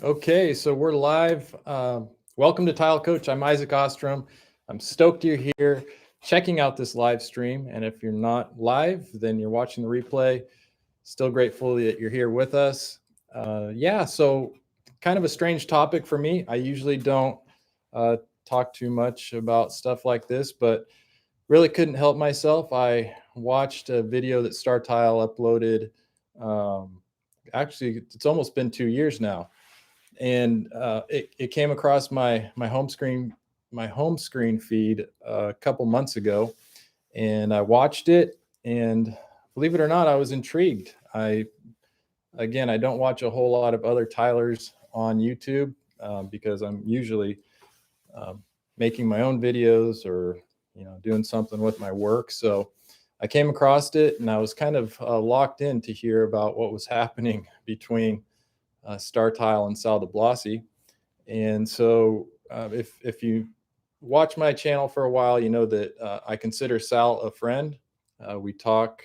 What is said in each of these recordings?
Okay, so we're live. Welcome to Tile Coach. I'm Isaac Ostrom. I'm stoked you're here checking out this live stream. And if you're not live, then you're watching the replay. Still grateful that you're here with us. So kind of a strange topic for me. I usually don't talk too much about stuff like this, but really couldn't help myself. I watched a video that Starr uploaded. Actually, it's almost been 2 years now, and it came across my home screen feed a couple months ago, and I watched it, and believe it or not, I was intrigued. I don't watch a whole lot of other Tylers on YouTube because I'm usually um, making my own videos or doing something with my work. So I came across it, and I was kind of locked in to hear about what was happening between Starr and Sal Diblasi. And so if you watch my channel for a while, you know that I consider Sal a friend. We talk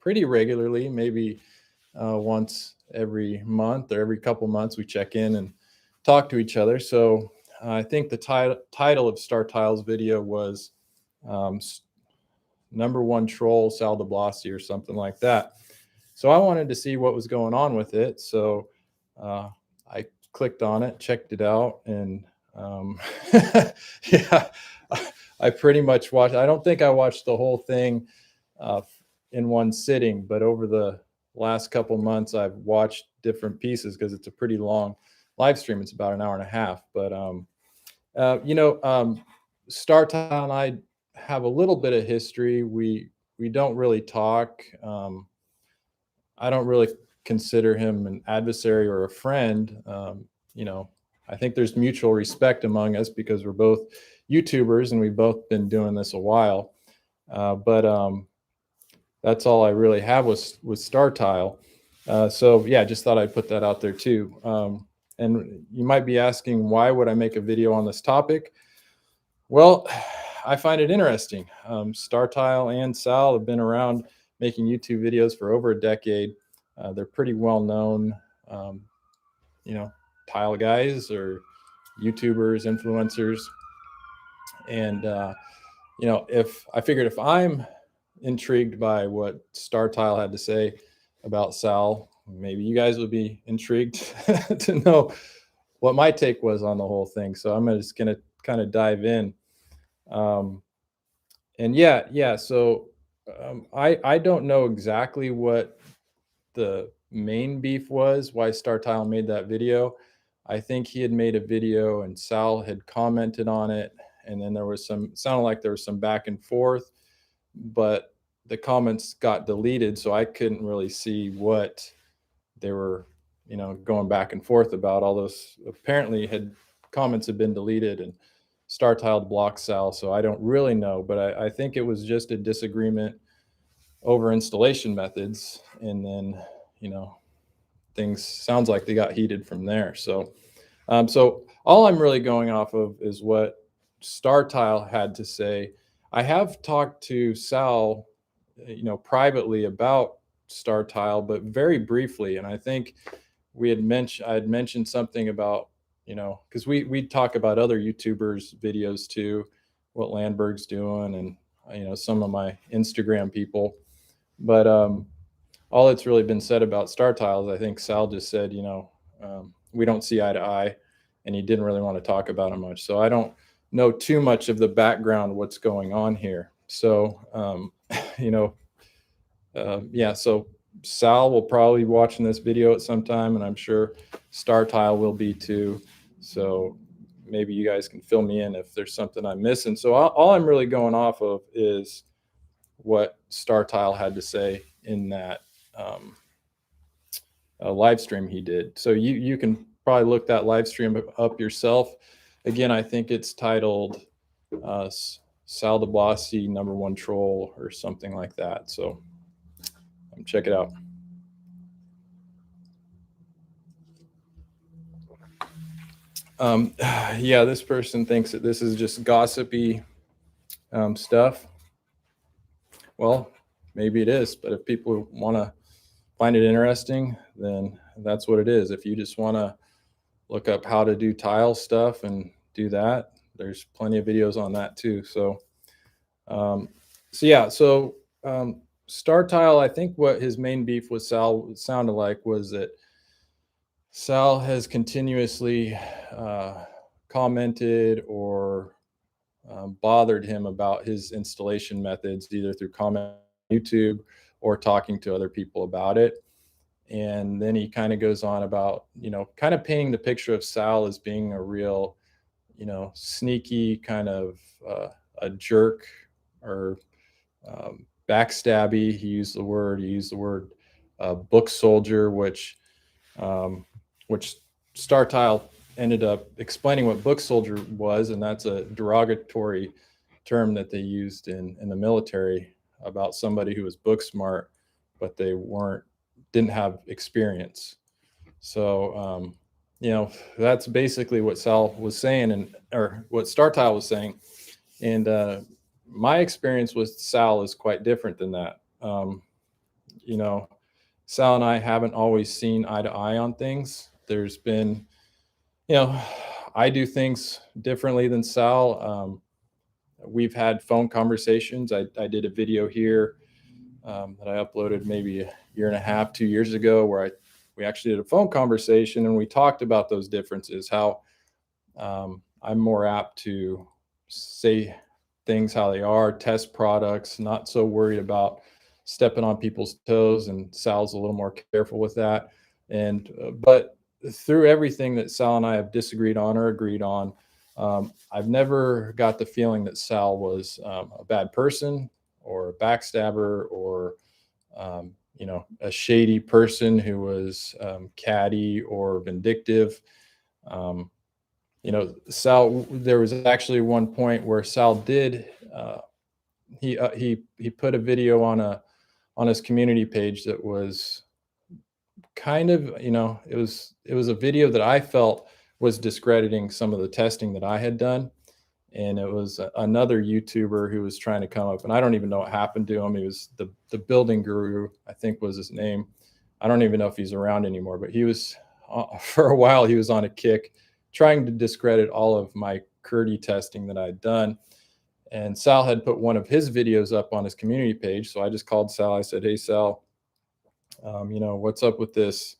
pretty regularly, maybe once every month or every couple months. We check in and talk to each other. So I think the title of Starr Tile's video was um, Number One Troll Sal Diblasi or something like that. So I wanted to see what was going on with it. So I clicked on it, checked it out, and yeah, I pretty much watched. I don't think I watched the whole thing uh, in one sitting, but over the last couple months, I've watched different pieces because it's a pretty long live stream. It's about an hour and a half. But Starr and I have a little bit of history. We don't really talk. I don't really consider him an adversary or a friend. I think there's mutual respect among us because we're both YouTubers and we've both been doing this a while. But that's all I really have with Starr Tile. So yeah, just thought I'd put that out there too. And you might be asking, why would I make a video on this topic? Well, I find it interesting. Starr Tile and Sal have been around making YouTube videos for over a decade. They're pretty well known, um, tile guys or YouTubers, influencers. And, if I figured if I'm intrigued by what Starr Tile had to say about Sal, maybe you guys would be intrigued to know what my take was on the whole thing. So I'm just going to kind of dive in. Um, and yeah. So I don't know exactly what the main beef was, why Starr made that video. I think he had made a video and Sal had commented on it, and then there was sounded like there was some back and forth, but the comments got deleted, so I couldn't really see what they were, going back and forth about. All those apparently comments had been deleted, and Starr blocked Sal, so I don't really know, but I think it was just a disagreement over installation methods, and then things sounds like they got heated from there. So all I'm really going off of is what Starr had to say. I have talked to Sal, privately about Starr but very briefly, and I think I had mentioned something about, because we talk about other YouTubers' videos too, what Landberg's doing, and some of my Instagram people, but all that's really been said about Starr Tiles, I think Sal just said, we don't see eye to eye, and he didn't really want to talk about it much. So I don't know too much of the background, what's going on here. So, you know, yeah, so Sal will probably be watching this video at some time, and I'm sure Starr Tile will be too. So maybe you guys can fill me in if there's something I'm missing. So all I'm really going off of is what Starr Tile had to say in that um, live stream he did. So you can probably look that live stream up yourself. Again, I think it's titled Sal Diblasi Number One Troll or something like that. So check it out. Yeah, this person thinks that this is just gossipy stuff. Well, maybe it is, but if people want to find it interesting, then that's what it is. If you just want to look up how to do tile stuff and do that. There's plenty of videos on that too. Um, so yeah, so Star Tile, I think what his main beef with Sal sounded like was that Sal has continuously commented or bothered him about his installation methods, either through comment on YouTube or talking to other people about it. And then he kind of goes on about, kind of painting the picture of Sal as being a real, sneaky kind of a jerk or backstabby. He used the word book soldier, um, which StarTile ended up explaining what book soldier was, and that's a derogatory term that they used in the military about somebody who was book smart, but they didn't have experience. So, that's basically what Sal was saying, or what StarTile was saying. And my experience with Sal is quite different than that. You know, Sal and I haven't always seen eye to eye on things. There's been, you know, I do things differently than Sal. We've had phone conversations. I did a video here that I uploaded maybe a year and a half, 2 years ago, where we actually did a phone conversation and we talked about those differences. How I'm more apt to say things how they are, test products, not so worried about stepping on people's toes. And Sal's a little more careful with that. And but through everything that Sal and I have disagreed on or agreed on, I've never got the feeling that Sal was a bad person or a backstabber or a shady person who was catty or vindictive. Um, Sal. There was actually one point where Sal did. He put a video on his community page that was kind of, it was a video that I felt was discrediting some of the testing that I had done. And it was another YouTuber who was trying to come up, and I don't even know what happened to him. He was the building guru, I think was his name. I don't even know if he's around anymore, but he was for a while he was on a kick trying to discredit all of my Curdy testing that I'd done. And Sal had put one of his videos up on his community page, so I just called Sal. I said, "Hey Sal, what's up with this?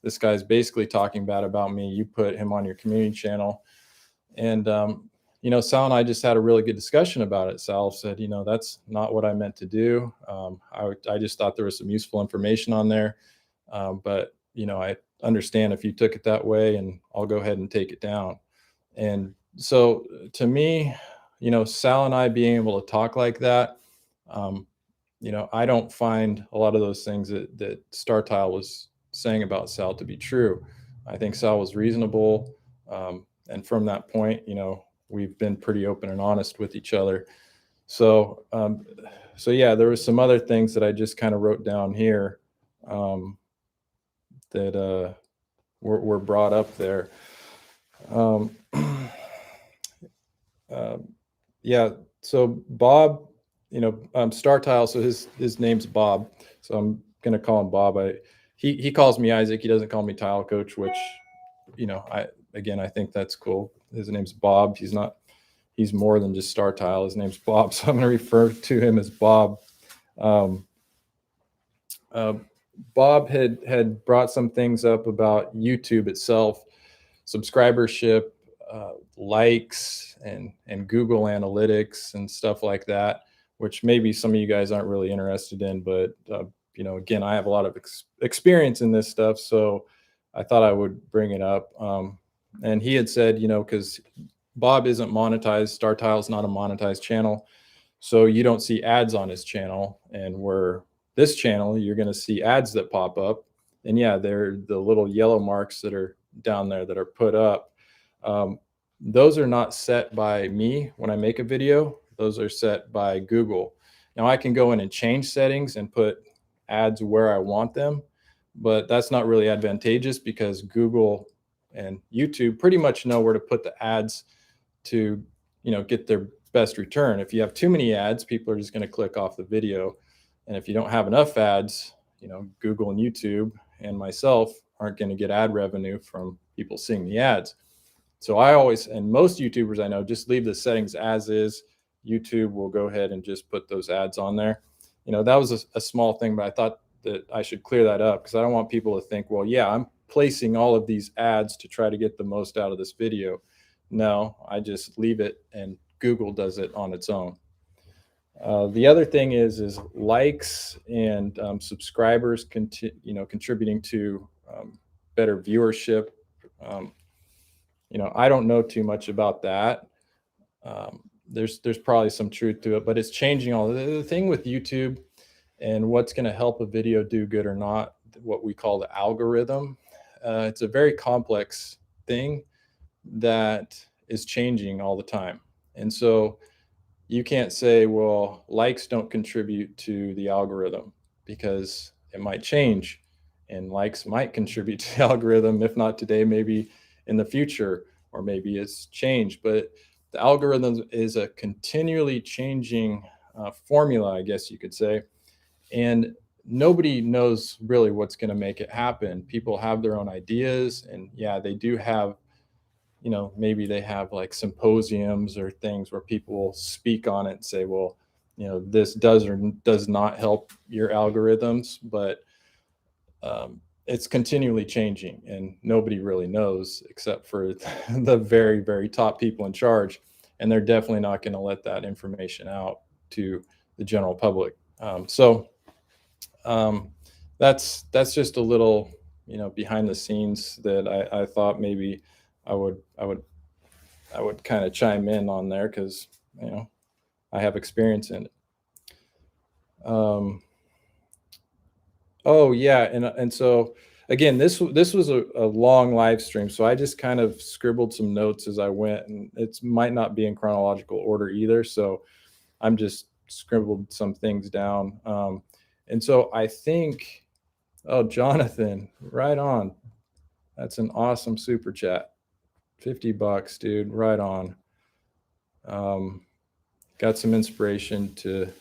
This guy's basically talking bad about me. You put him on your community channel." And Sal and I just had a really good discussion about it. Sal said, "That's not what I meant to do. I just thought there was some useful information on there. But, I understand if you took it that way, and I'll go ahead and take it down." And so to me, Sal and I being able to talk like that, um, I don't find a lot of those things that StarTile was saying about Sal to be true. I think Sal was reasonable. And from that point, we've been pretty open and honest with each other. So, yeah, there was some other things that I just kind of wrote down here that were brought up there. Um, yeah, so Bob, StarTile. So his name's Bob. So I'm gonna call him Bob. He calls me Isaac. He doesn't call me Tile Coach, which I think that's cool. His name's Bob. He's more than just StarTile. His name's Bob, so I'm going to refer to him as Bob. Um, Bob had brought some things up about YouTube itself, subscribership, likes, and Google Analytics and stuff like that, which maybe some of you guys aren't really interested in. But again, I have a lot of experience in this stuff, so I thought I would bring it up. And he had said, because Bob isn't monetized, StarTile's not a monetized channel, so you don't see ads on his channel. And where this channel, you're going to see ads that pop up. And yeah, they're the little yellow marks that are down there that are put up. Those are not set by me when I make a video. Those are set by Google. Now I can go in and change settings and put ads where I want them, but that's not really advantageous because Google and YouTube pretty much know where to put the ads to, get their best return. If you have too many ads, people are just going to click off the video. And if you don't have enough ads, Google and YouTube and myself aren't going to get ad revenue from people seeing the ads. So I always, and most YouTubers I know, just leave the settings as is. YouTube will go ahead and just put those ads on there. That was a small thing, but I thought that I should clear that up because I don't want people to think, well, yeah, I'm placing all of these ads to try to get the most out of this video. No, I just leave it and Google does it on its own. The other thing is likes and subscribers contributing to better viewership. Um, I don't know too much about that. There's probably some truth to it, but it's changing all the thing with YouTube and what's going to help a video do good or not, what we call the algorithm. It's a very complex thing that is changing all the time. And so you can't say, well, likes don't contribute to the algorithm because it might change and likes might contribute to the algorithm, if not today, maybe in the future, or maybe it's changed. But the algorithm is a continually changing formula, I guess you could say. And nobody knows really what's going to make it happen. People have their own ideas, and yeah, they do have, maybe they have like symposiums or things where people will speak on it and say, well, this does or does not help your algorithms, but it's continually changing and nobody really knows except for the very, very top people in charge. And they're definitely not going to let that information out to the general public. So that's just a little, behind the scenes that I thought maybe I would kind of chime in on there because I have experience in it. Oh yeah, and so again, this was a long live stream, so I just kind of scribbled some notes as I went, and it might not be in chronological order either. So I'm just scribbled some things down, and so I think, oh, Jonathan, right on. That's an awesome super chat. $50, dude. Right on. Got some inspiration to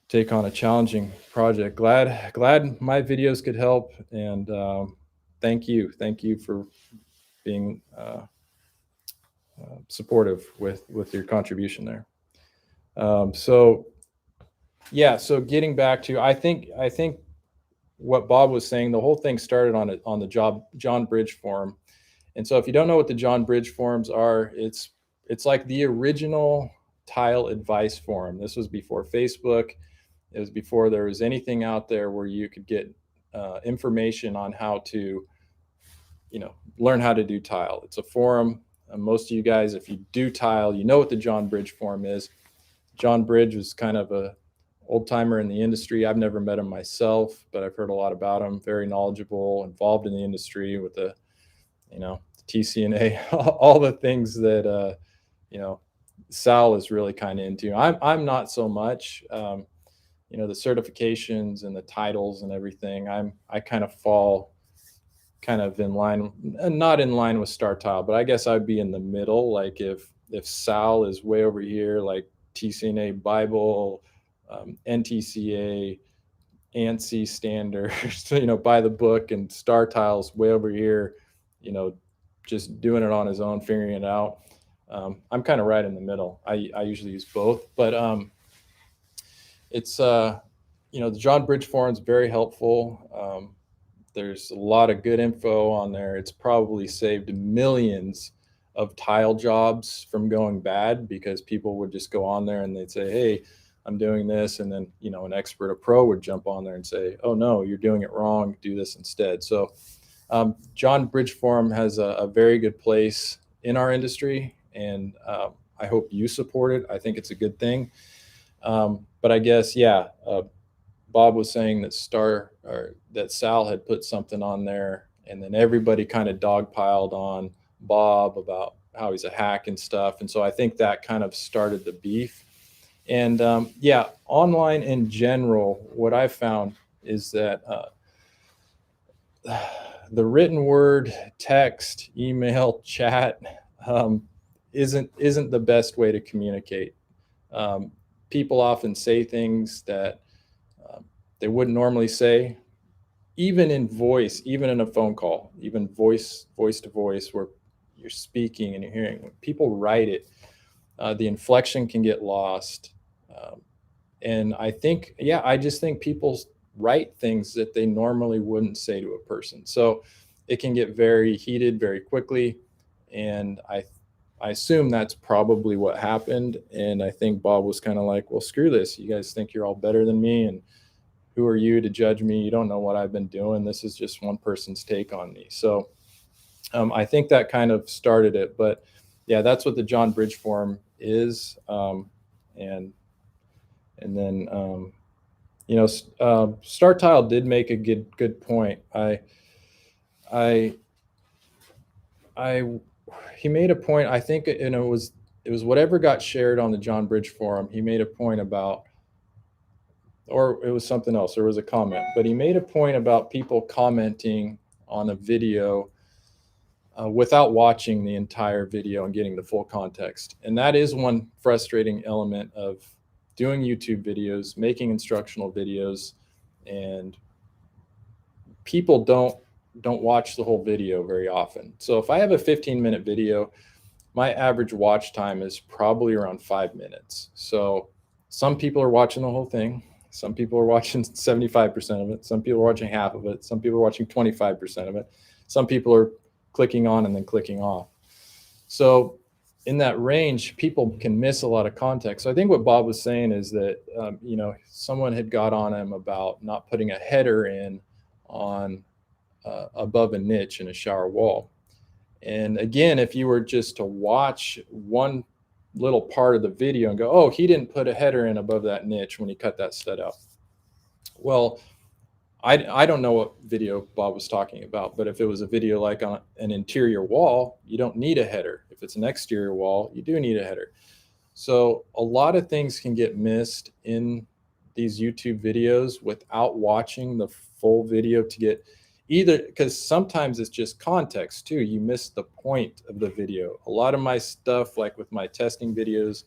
take on a challenging project. Glad my videos could help, and thank you for being supportive with your contribution there. So getting back to, I think what Bob was saying, the whole thing started on the John Bridge forum. And so if you don't know what the John Bridge forums are, it's like the original tile advice forum. This was before Facebook. It was before there was anything out there where you could get information on how to, learn how to do tile. It's a forum. Most of you guys, if you do tile, you know what the John Bridge forum is. John Bridge was kind of a old timer in the industry. I've never met him myself, but I've heard a lot about him. Very knowledgeable, involved in the industry with the, TCNA, all the things that, Sal is really kind of into. I'm not so much. The certifications and the titles and everything, I kind of fall kind of in line, not in line with Starr Tile, but I guess I'd be in the middle. Like if Sal is way over here, like TCNA Bible, NTCA, ANSI standards, by the book, and Starr Tile's way over here, just doing it on his own, figuring it out. I'm kind of right in the middle. I usually use both, but it's the John Bridge forum is very helpful. There's a lot of good info on there. It's probably saved millions of tile jobs from going bad because people would just go on there and they'd say, hey, I'm doing this, and then an expert, a pro, would jump on there and say, oh no, you're doing it wrong, do this instead. So John Bridge forum has a very good place in our industry, and I hope you support it. I think it's a good thing. But I guess, Bob was saying that that Sal had put something on there, and then everybody kind of dogpiled on Bob about how he's a hack and stuff. And so I think that kind of started the beef. And online in general, what I've found is that the written word, text, email, chat isn't the best way to communicate. People often say things that they wouldn't normally say, even in voice, even in a phone call, even voice to voice, where you're speaking and you're hearing, when people write it, the inflection can get lost. Um, and I think, yeah, I just think people write things that they normally wouldn't say to a person. So it can get very heated very quickly. And I assume that's probably what happened. And I think Bob was kind of like, well, screw this. You guys think you're all better than me. And who are you to judge me? You don't know what I've been doing. This is just one person's take on me. So I think that kind of started it. But yeah, that's what the John Bridge Forum is. And and then Star Tile did make a good point. I I he made a point. I think it was whatever got shared on the John Bridge Forum. He made a point about, or it was something else. There was a comment, but he made a point about people commenting on a video without watching the entire video and getting the full context. And that is one frustrating element of doing YouTube videos, making instructional videos, and people don't watch the whole video very often. So if I have a 15-minute video, my average watch time is probably around 5 minutes. So some people are watching the whole thing. Some people are watching 75% of it. Some people are watching half of it. Some people are watching 25% of it. Some people are clicking on and then clicking off. So in that range, people can miss a lot of context. So I think what Bob was saying is that, someone had got on him about not putting a header in on above a niche in a shower wall. And again, if you were just to watch one little part of the video and go, oh, he didn't put a header in above that niche when he cut that stud out. Well, I don't know what video Bob was talking about, but if it was a video like on an interior wall, you don't need a header. If it's an exterior wall, you do need a header. So a lot of things can get missed in these YouTube videos without watching the full video to get either, because sometimes it's just context too. You miss the point of the video. A lot of my stuff, like with my testing videos,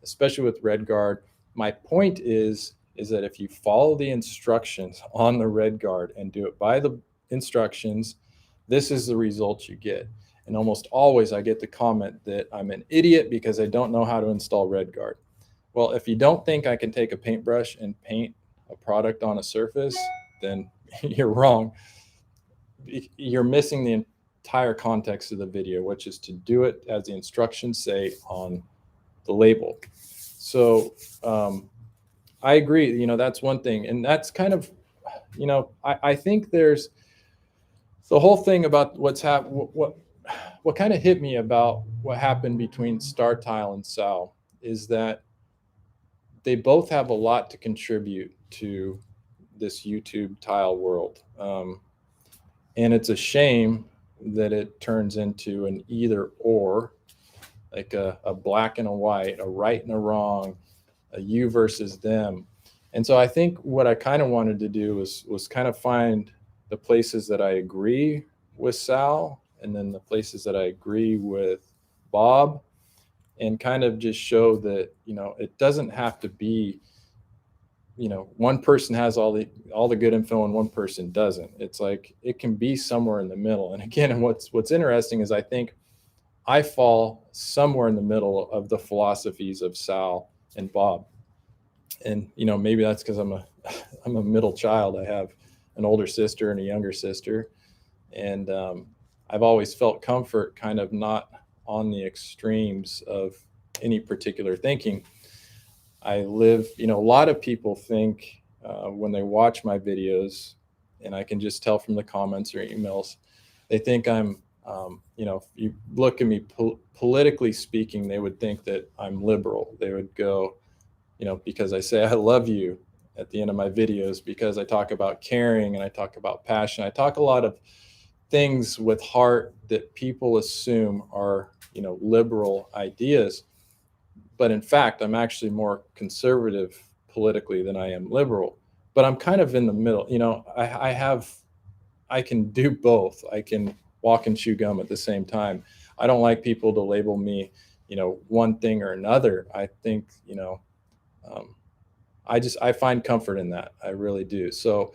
especially with RedGuard, my point is that if you follow the instructions on the RedGuard and do it by the instructions, this is the result you get. And almost always I get the comment that I'm an idiot because I don't know how to install RedGuard. Well, if you don't think I can take a paintbrush and paint a product on a surface, then you're wrong. You're missing the entire context of the video, which is to do it as the instructions say on the label. So I agree. That's one thing. And that's kind of, I think there's the whole thing about what's happened. What kind of hit me about what happened between Starr Tile and Sal is that they both have a lot to contribute to this YouTube tile world. And it's a shame that it turns into an either or, like a black and a white, a right and a wrong, a you versus them. And so I think what I kind of wanted to do was kind of find the places that I agree with Sal and then the places that I agree with Bob, and kind of just show that, it doesn't have to be, one person has all the good info and one person doesn't. It's like it can be somewhere in the middle. And again, what's interesting is I think I fall somewhere in the middle of the philosophies of Sal and Bob. And maybe that's because I'm a middle child. I have an older sister and a younger sister, and I've always felt comfort kind of not on the extremes of any particular thinking. I live, a lot of people think when they watch my videos, and I can just tell from the comments or emails, they think I'm, if you look at me politically speaking, they would think that I'm liberal. They would go, because I say I love you at the end of my videos, because I talk about caring and I talk about passion. I talk a lot of things with heart that people assume are, liberal ideas. But in fact, I'm actually more conservative politically than I am liberal. But I'm kind of in the middle. I can do both. I can walk and chew gum at the same time. I don't like people to label me, one thing or another. I think, I find comfort in that. I really do. So,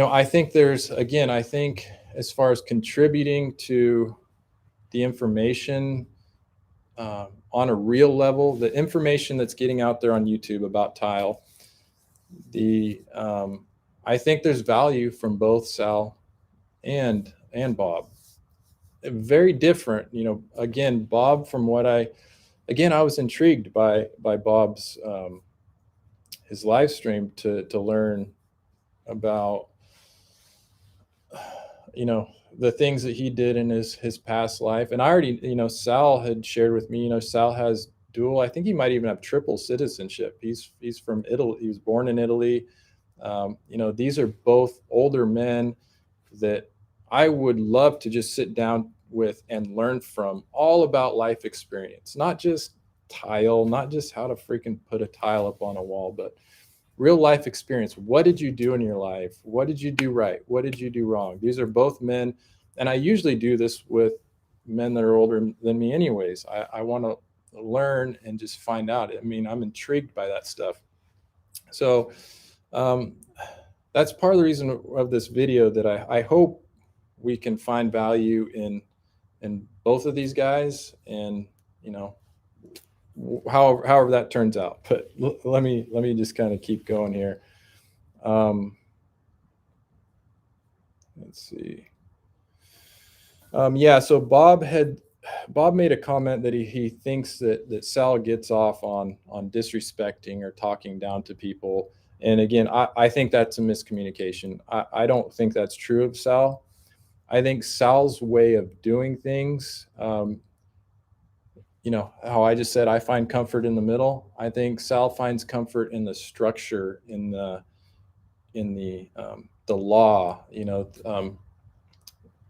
I think I think as far as contributing to the information on a real level, the information that's getting out there on YouTube about tile, the I think there's value from both Sal and Bob. Very different, Again, Bob, from what I was intrigued by Bob's his live stream to learn about the things that he did in his past life. And I already, Sal had shared with me, Sal has dual, I think he might even have triple citizenship. He's from Italy. He was born in Italy. These are both older men that I would love to just sit down with and learn from, all about life experience, not just tile, not just how to freaking put a tile up on a wall, but real life experience. What did you do in your life? What did you do right? What did you do wrong? These are both men. And I usually do this with men that are older than me anyways. I want to learn and just find out. I mean, I'm intrigued by that stuff. So um, that's part of the reason of this video, that I hope we can find value in both of these guys, and however that turns out. But let me just kind of keep going here. Um, let's see. Yeah, so Bob made a comment that he thinks that Sal gets off on disrespecting or talking down to people. And again, I think that's a miscommunication. I don't think that's true of Sal. I think Sal's way of doing things, how I just said, I find comfort in the middle. I think Sal finds comfort in the structure, in the law,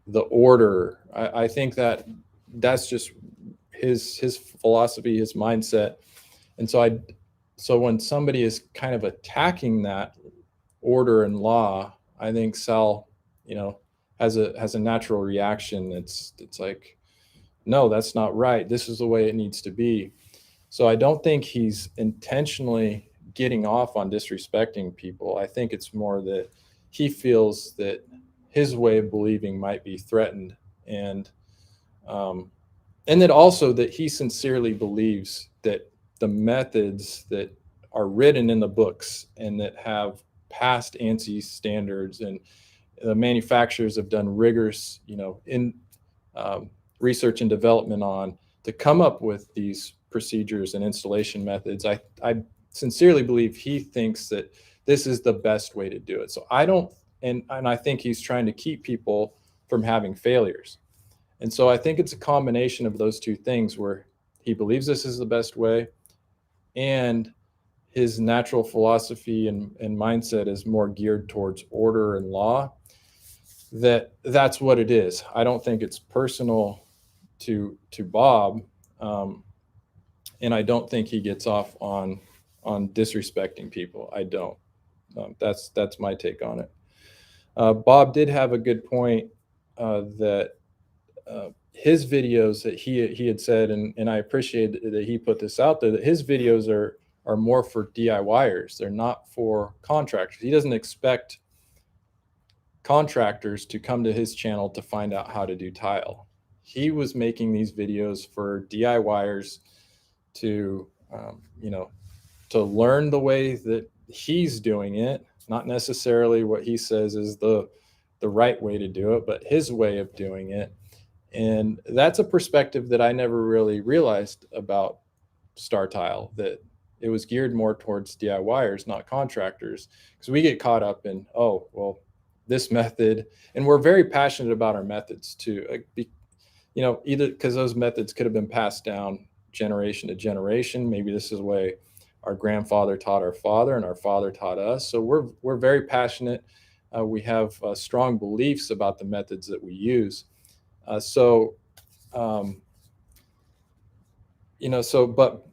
the order. I think that's just his philosophy, his mindset. And so when somebody is kind of attacking that order and law, I think Sal, has a natural reaction. It's like, no, that's not right. This is the way it needs to be. So I don't think he's intentionally getting off on disrespecting people. I think it's more that he feels that his way of believing might be threatened, and um, and that also that he sincerely believes that the methods that are written in the books and that have passed ANSI standards, and the manufacturers have done rigorous, in um, research and development on, to come up with these procedures and installation methods. I sincerely believe he thinks that this is the best way to do it. So I don't, and I think he's trying to keep people from having failures. And so I think it's a combination of those two things, where he believes this is the best way, and his natural philosophy and mindset is more geared towards order and law. That's what it is. I don't think it's personal to Bob, um, and I don't think he gets off on disrespecting people. I don't. That's my take on it. Bob did have a good point, that his videos, that he had said, and I appreciate that he put this out there, that his videos are more for DIYers. They're not for contractors. He doesn't expect contractors to come to his channel to find out how to do tile. He was making these videos for DIYers to, to learn the way that he's doing it, not necessarily what he says is the right way to do it, but his way of doing it. And that's a perspective that I never really realized about Starr Tile, that it was geared more towards DIYers, not contractors, because we get caught up in, oh, well, this method, and we're very passionate about our methods too. Either because those methods could have been passed down generation to generation. Maybe this is the way our grandfather taught our father, and our father taught us. So we're very passionate. We have strong beliefs about the methods that we use. So, but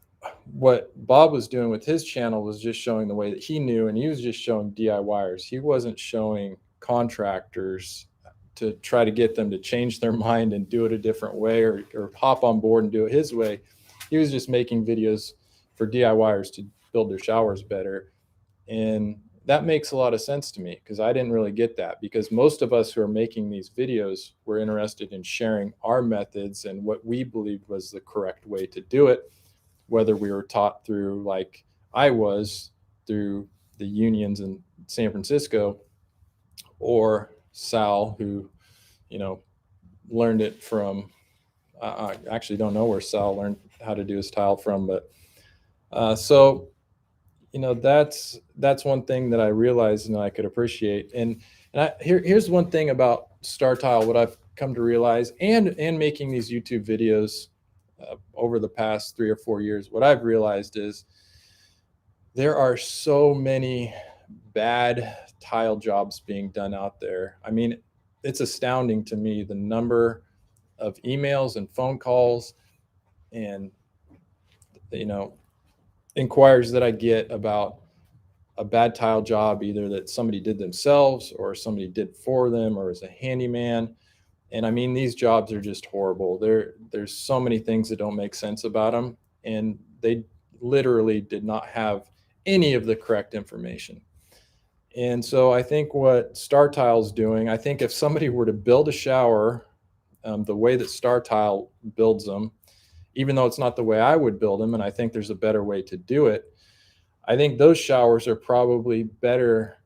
what Bob was doing with his channel was just showing the way that he knew, and he was just showing DIYers. He wasn't showing contractors to try to get them to change their mind and do it a different way, or hop on board and do it his way. He was just making videos for DIYers to build their showers better. And that makes a lot of sense to me because I didn't really get that, because most of us who are making these videos were interested in sharing our methods and what we believed was the correct way to do it, whether we were taught through, like I was, through the unions in San Francisco, or Sal, who, you know, learned it from, I actually don't know where Sal learned how to do his tile from, but so that's one thing that I realized and I could appreciate. Here's one thing about Starr Tile, what I've come to realize, and making these YouTube videos over the past 3 or 4 years, what I've realized is there are so many bad tile jobs being done out there. I mean, it's astounding to me the number of emails and phone calls and, you know, inquiries that I get about a bad tile job, either that somebody did themselves or somebody did for them or as a handyman. And I mean, these jobs are just horrible. There's so many things that don't make sense about them, and they literally did not have any of the correct information. And so I think what Starr Tile is doing, I think if somebody were to build a shower the way that Starr Tile builds them, even though it's not the way I would build them, and I think there's a better way to do it, I think those showers are probably better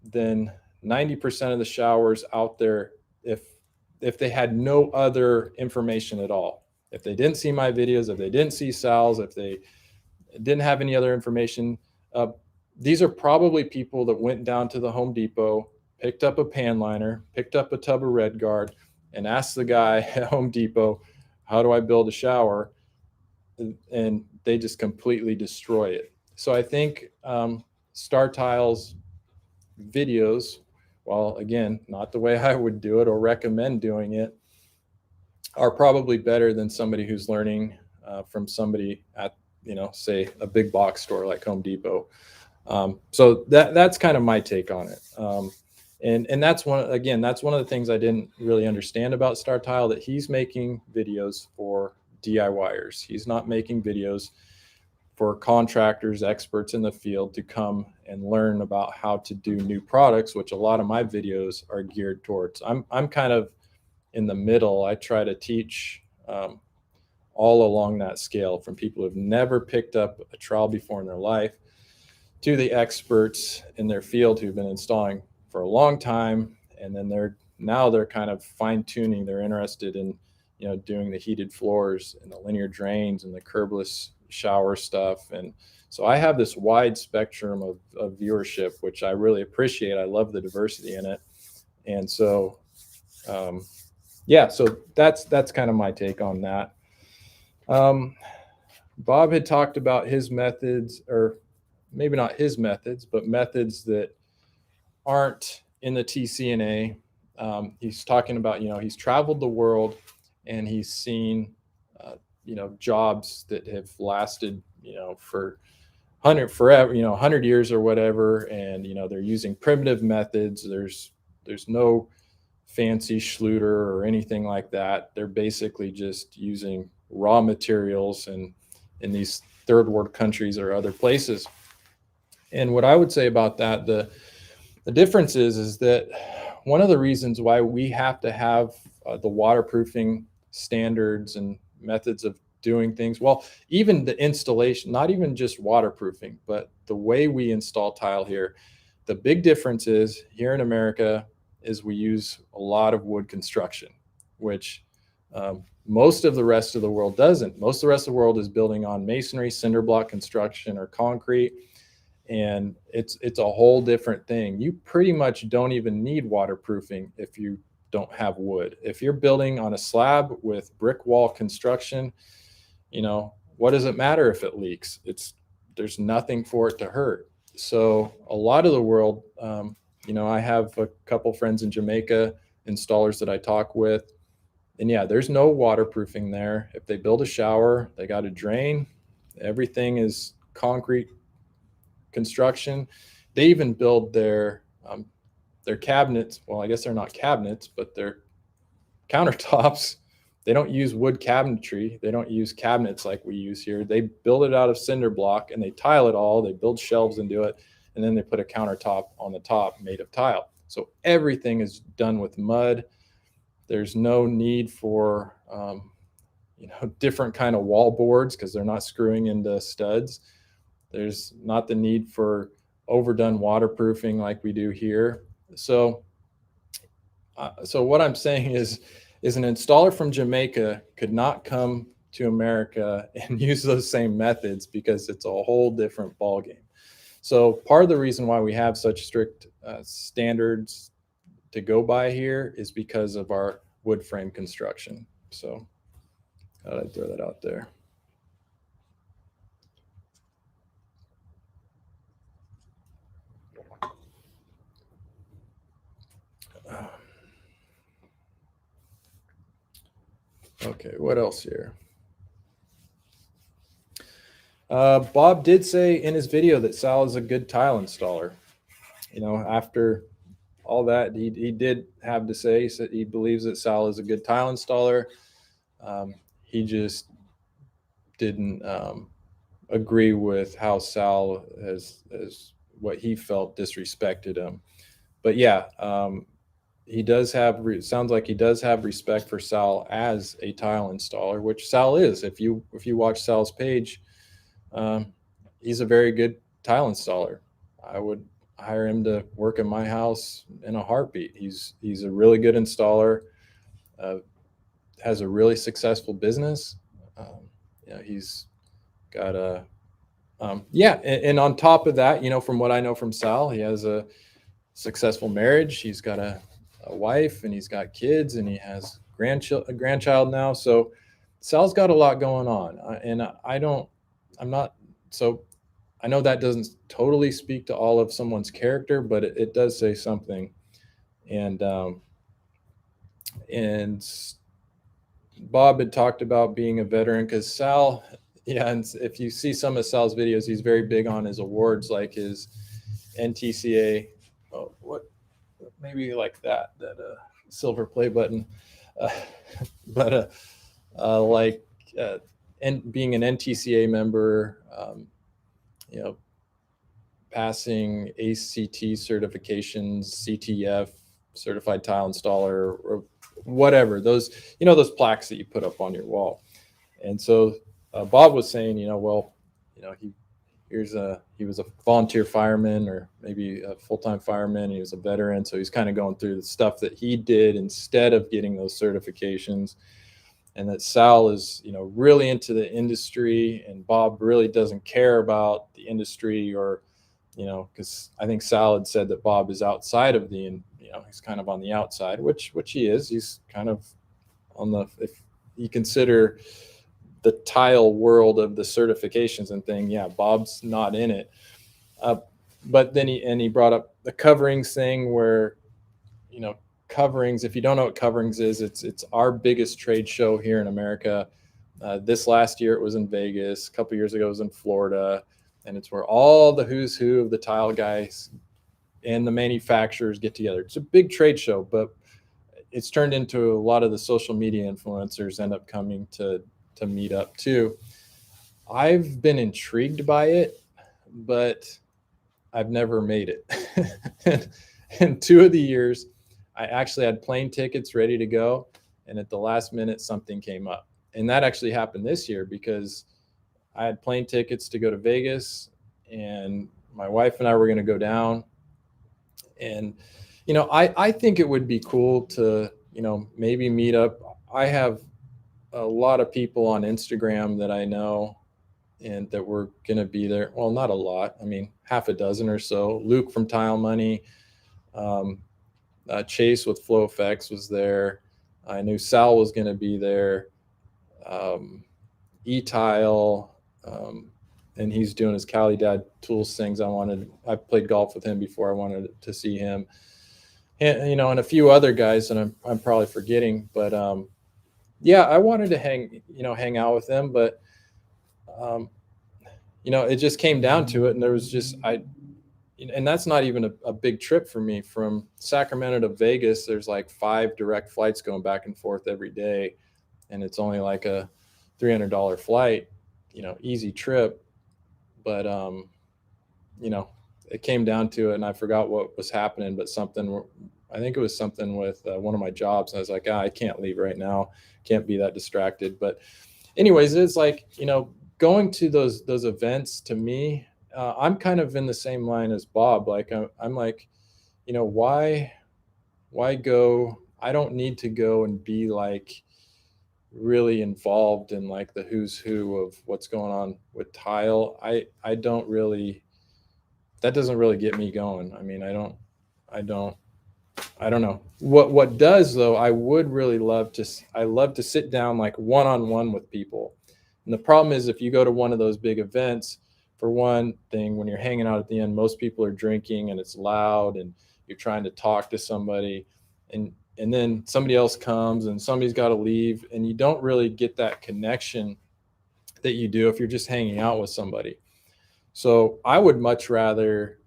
than 90% of the showers out there if they had no other information at all. If they didn't see my videos, if they didn't see Sal's, if they didn't have any other information, these are probably people that went down to the Home Depot, picked up a pan liner, picked up a tub of Red Guard, and asked the guy at Home Depot, how do I build a shower? And they just completely destroy it. So I think Starr Tile's videos, while again, not the way I would do it or recommend doing it, are probably better than somebody who's learning from somebody at, say a big box store like Home Depot. So that's kind of my take on it. And that's one of the things I didn't really understand about Starr Tile, that he's making videos for DIYers. He's not making videos for contractors, experts in the field to come and learn about how to do new products, which a lot of my videos are geared towards. I'm kind of in the middle. I try to teach all along that scale, from people who've never picked up a trowel before in their life to the experts in their field who've been installing for a long time, and then they're kind of fine-tuning. They're interested in doing the heated floors and the linear drains and the curbless shower stuff. And so I have this wide spectrum of viewership, which I really appreciate. I love the diversity in it. And so so that's kind of my take on that. Bob had talked about his methods, or maybe not his methods, but methods that aren't in the TCNA. He's talking about, he's traveled the world and he's seen, jobs that have lasted, for 100 years or whatever. And, they're using primitive methods. There's no fancy Schluter or anything like that. They're basically just using raw materials and in these third world countries or other places. And what I would say about that, the difference is that one of the reasons why we have to have the waterproofing standards and methods of doing things, well, even the installation, not even just waterproofing, but the way we install tile here, the big difference is here in America is we use a lot of wood construction, which most of the rest of the world doesn't. Most of the rest of the world is building on masonry, cinder block construction, or concrete. And it's a whole different thing. You pretty much don't even need waterproofing if you don't have wood. If you're building on a slab with brick wall construction, what does it matter if it leaks? There's nothing for it to hurt. So a lot of the world, I have a couple friends in Jamaica, installers that I talk with, and there's no waterproofing there. If they build a shower, they got a drain. Everything is concrete construction. They even build their cabinets. Well, I guess they're not cabinets, but they're countertops. They don't use wood cabinetry. They don't use cabinets like we use here. They build it out of cinder block and they tile it all. They build shelves into it, and then they put a countertop on the top made of tile. So everything is done with mud. There's no need for different kind of wall boards because they're not screwing into studs. There's not the need for overdone waterproofing like we do here. So what I'm saying is an installer from Jamaica could not come to America and use those same methods because it's a whole different ballgame. So part of the reason why we have such strict standards to go by here is because of our wood frame construction. So I'd throw that out there. Okay, what else here? Bob did say in his video that Sal is a good tile installer. After all that, he did have to say that he believes that Sal is a good tile installer. He just didn't agree with how Sal has what he felt disrespected him. But yeah, he does have sounds like he does have respect for Sal as a tile installer, which Sal is. If you watch Sal's page, he's a very good tile installer. I would hire him to work in my house in a heartbeat. He's a really good installer. Has a really successful business. He's got a and on top of that, from what I know from Sal, he has a successful marriage. He's got a wife and he's got kids and he has a grandchild now. So Sal's got a lot going on, and I'm not so. I know that doesn't totally speak to all of someone's character, but it does say something. And Bob had talked about being a veteran because Sal, yeah, and if you see some of Sal's videos, he's very big on his awards, like his NTCA. Oh, what? Maybe like that silver play button, but and being an NTCA member, passing ACT certifications, CTF, certified tile installer, or whatever, those plaques that you put up on your wall. And so Bob was saying, he was a volunteer fireman or maybe a full-time fireman. He was a veteran, so he's kind of going through the stuff that he did instead of getting those certifications. And that Sal is, really into the industry, and Bob really doesn't care about the industry, or, because I think Sal had said that Bob is outside of he's kind of on the outside, which he is. He's kind of on if you consider the tile world of the certifications and thing, yeah, Bob's not in it. But then he brought up the coverings thing, where, coverings, if you don't know what coverings is, it's our biggest trade show here in America. This last year it was in Vegas. A couple years ago it was in Florida, and it's where all the who's who of the tile guys and the manufacturers get together. It's a big trade show, but it's turned into a lot of the social media influencers end up coming to meet up too. I've been intrigued by it, but I've never made it. And 2 of the years, I actually had plane tickets ready to go, and at the last minute, something came up. And that actually happened this year because I had plane tickets to go to Vegas, and my wife and I were going to go down. And, I think it would be cool to, maybe meet up. I have a lot of people on Instagram that I know and that were going to be there. Well, not a lot. I mean, half a dozen or so. Luke from Tile Money, Chase with Flow Effects was there. I knew Sal was going to be there. E-Tile, and he's doing his Cali Dad Tools things. I played golf with him before. I wanted to see him, and and a few other guys that I'm probably forgetting. But yeah, I wanted to hang out with them, but it just came down to it, and there was just and that's not even a big trip for me. From Sacramento to Vegas, there's like 5 direct flights going back and forth every day, and it's only like a $300 flight, easy trip. But it came down to it, and I forgot what was happening, but I think it was something with one of my jobs. And I was like, I can't leave right now, can't be that distracted. But anyways, it's like, going to those events to me, I'm kind of in the same line as Bob. Like I'm like, why go? I don't need to go and be like really involved in like the who's who of what's going on with tile. I don't really, that doesn't really get me going. I mean, I don't I don't know. What does though, I would really love to I love to sit down like one on one with people. And the problem is if you go to one of those big events, for one thing, when you're hanging out at the end, most people are drinking and it's loud and you're trying to talk to somebody, and then somebody else comes and somebody's got to leave, and you don't really get that connection that you do if you're just hanging out with somebody. So I would much rather,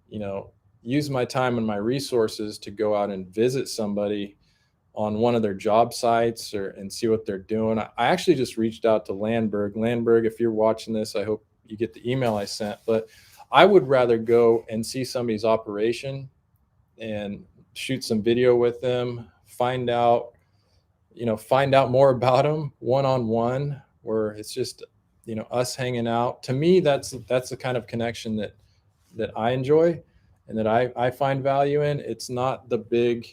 use my time and my resources to go out and visit somebody on one of their job sites or and see what they're doing. I actually just reached out to Landberg. Landberg, if you're watching this, I hope you get the email I sent. But I would rather go and see somebody's operation and shoot some video with them, find out more about them one on one, where it's just, us hanging out. To me, that's the kind of connection that I enjoy and that I find value in. It's not the big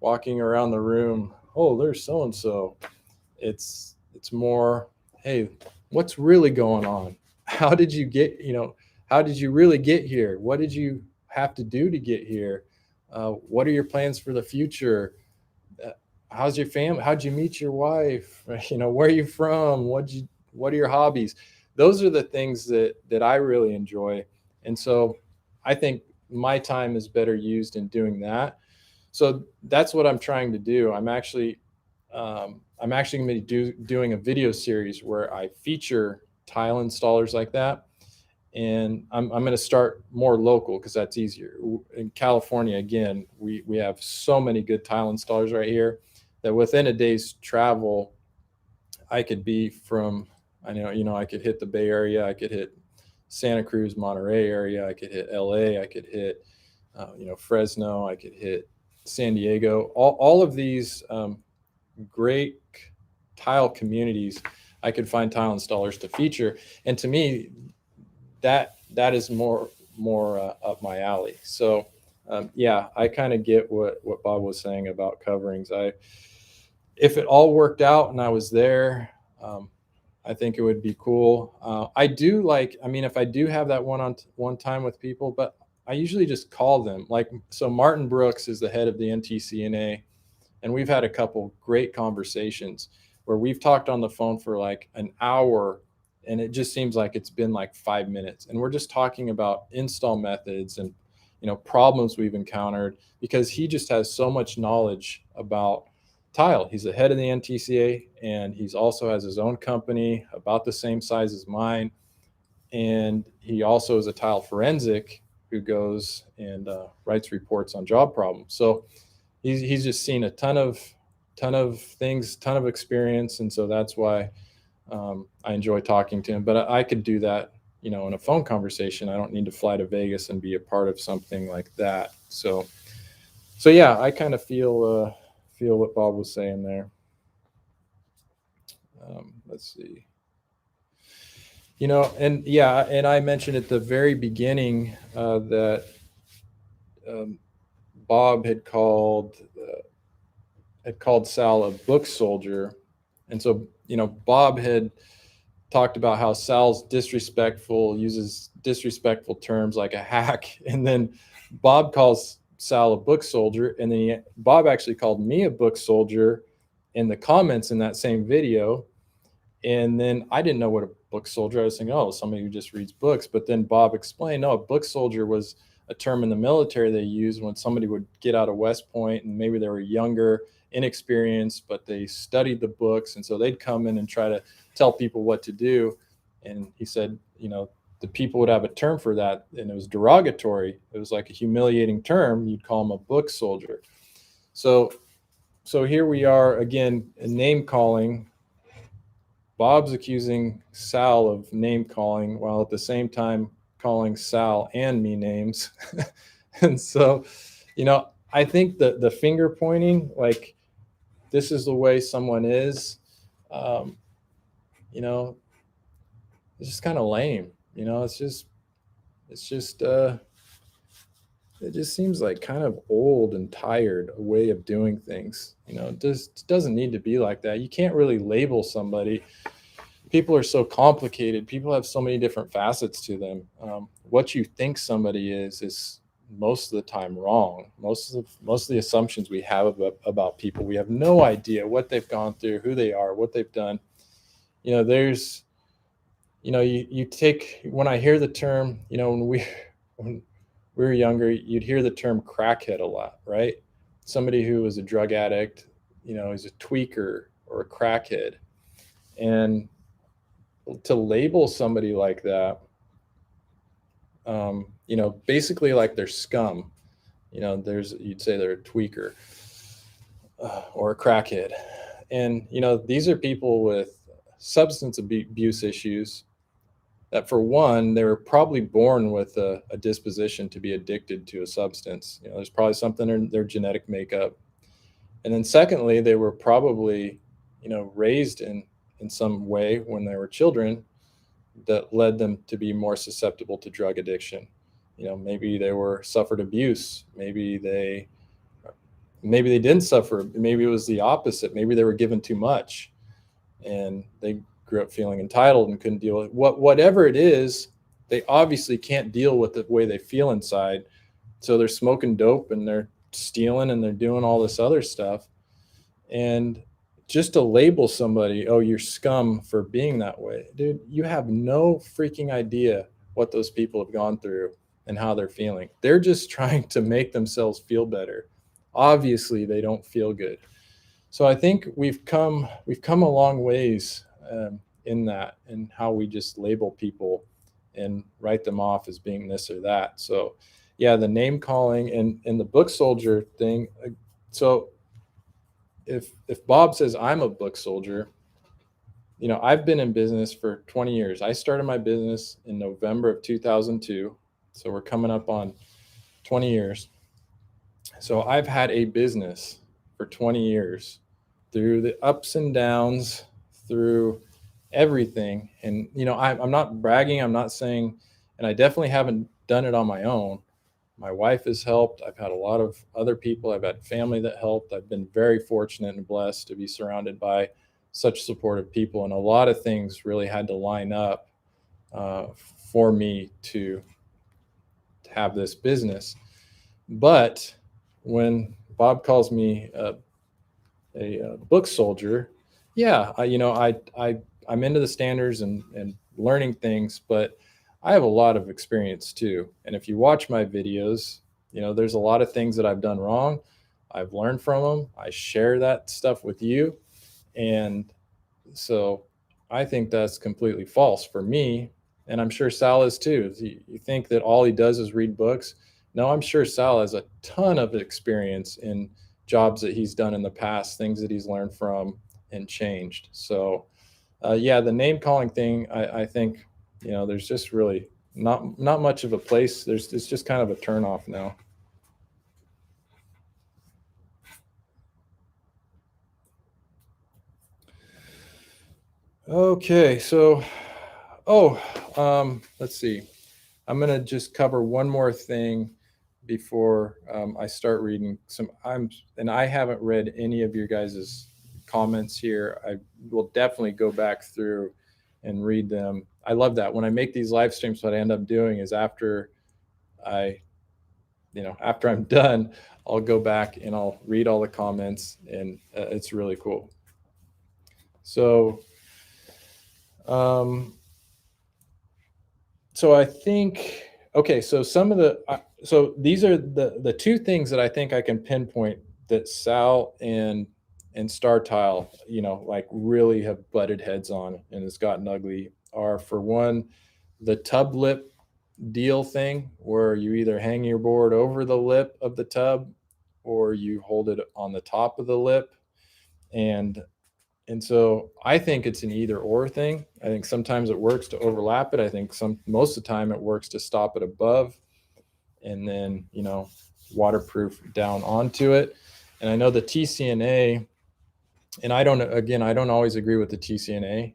walking around the room, oh, there's so and so. It's more, hey, what's really going on? How did you get, how did you really get here? What did you have to do to get here? What are your plans for the future? Uh, how's your family? How'd you meet your wife? Where are you from? What are your hobbies? Those are the things that I really enjoy. And so I think my time is better used in doing that. So that's what I'm trying to do. I'm actually going to be doing a video series where I feature tile installers like that, and I'm going to start more local because that's easier. In California, again, we have so many good tile installers right here that within a day's travel, I could be from, I know, I could hit the Bay Area, I could hit Santa Cruz, Monterey area, I could hit LA, I could hit, Fresno, I could hit San Diego, all of these great tile communities. I could find tile installers to feature, and to me, that is more up my alley. So yeah, I kind of get what Bob was saying about coverings. If it all worked out and I was there, I think it would be cool. I do like, I mean, if I do have that one time with people, but I usually just call them. Like, so Martin Brooks is the head of the NTCNA, and we've had a couple great conversations where we've talked on the phone for like an hour, and it just seems like it's been like 5 minutes, and we're just talking about install methods and problems we've encountered, because he just has so much knowledge about tile. He's the head of the NTCA, and he's also has his own company about the same size as mine, and he also is a tile forensic who goes and writes reports on job problems. So he's just seen a ton of things, ton of experience, and so that's why I enjoy talking to him. But I could do that, in a phone conversation. I don't need to fly to Vegas and be a part of something like that. So yeah, I kind of feel what Bob was saying there. Let's see. And yeah, and I mentioned at the very beginning that um, Bob had called Sal a book soldier, and so Bob had talked about how Sal's disrespectful, uses disrespectful terms like a hack, and then Bob calls Sal a book soldier, and then Bob actually called me a book soldier in the comments in that same video. And then I didn't know what a book soldier. I was thinking, oh, somebody who just reads books. But then Bob explained, no, a book soldier was a term in the military they used when somebody would get out of West Point and maybe they were younger, inexperienced, but they studied the books, and so they'd come in and try to tell people what to do. And he said, the people would have a term for that, and it was derogatory. It was like a humiliating term. You'd call them a book soldier. So here we are again, name calling. Bob's accusing Sal of name calling, while at the same time calling Sal and me names. And so, I think that the finger pointing, like, this is the way someone is, um, you know, it's just kind of lame. It's just, it just seems like kind of old and tired a way of doing things. It just doesn't need to be like that. You can't really label somebody. People are so complicated. People have so many different facets to them. What you think somebody is most of the time wrong. Most of the assumptions we have about people, we have no idea what they've gone through, who they are, what they've done. There's, you take, when I hear the term, when we were younger, you'd hear the term crackhead a lot, right? Somebody who was a drug addict, is a tweaker or a crackhead. And to label somebody like that, basically like they're scum. You'd say they're a tweaker or a crackhead. And, these are people with substance abuse issues that, for one, they were probably born with a disposition to be addicted to a substance. There's probably something in their genetic makeup. And then secondly, they were probably, raised in some way when they were children that led them to be more susceptible to drug addiction. Maybe they were suffered abuse. Maybe they didn't suffer. Maybe it was the opposite. Maybe they were given too much and they grew up feeling entitled and couldn't deal with whatever it is. They obviously can't deal with the way they feel inside. So they're smoking dope and they're stealing and they're doing all this other stuff. And just to label somebody, oh, you're scum for being that way, dude, you have no freaking idea what those people have gone through and how they're feeling. They're just trying to make themselves feel better. Obviously, they don't feel good. So I think we've come a long ways in that, and how we just label people and write them off as being this or that. So yeah, the name calling and the book soldier thing. So if Bob says I'm a book soldier, I've been in business for 20 years. I started my business in November of 2002. So we're coming up on 20 years. So I've had a business for 20 years, through the ups and downs, through everything. And, I'm not bragging. I'm not saying, and I definitely haven't done it on my own. My wife has helped. I've had a lot of other people. I've had family that helped. I've been very fortunate and blessed to be surrounded by such supportive people. And a lot of things really had to line up for me to have this business. But when Bob calls me a book soldier, yeah, I'm into the standards and learning things, but I have a lot of experience too. And if you watch my videos, there's a lot of things that I've done wrong. I've learned from them. I share that stuff with you. And so I think that's completely false for me. And I'm sure Sal is too. You think that all he does is read books? No, I'm sure Sal has a ton of experience in jobs that he's done in the past, things that he's learned from and changed. So, yeah, the name calling thing, I think, there's just really not much of a place. It's just kind of a turnoff now. Okay, so, let's see. I'm gonna just cover one more thing before I start reading some. I haven't read any of your guys's comments here. I will definitely go back through and read them. I love that. When I make these live streams, what I end up doing is I, after I'm done, I'll go back and I'll read all the comments, and it's really cool. So, um, so I think, okay, so so these are the two things that I think I can pinpoint that Sal and Star Tile, like really have butted heads on and it's gotten ugly, are, for one, the tub lip deal thing, where you either hang your board over the lip of the tub or you hold it on the top of the lip. And And so I think it's an either or thing. I think sometimes it works to overlap it. I think most of the time it works to stop it above and then, waterproof down onto it. And I know the TCNA, and I don't always agree with the TCNA.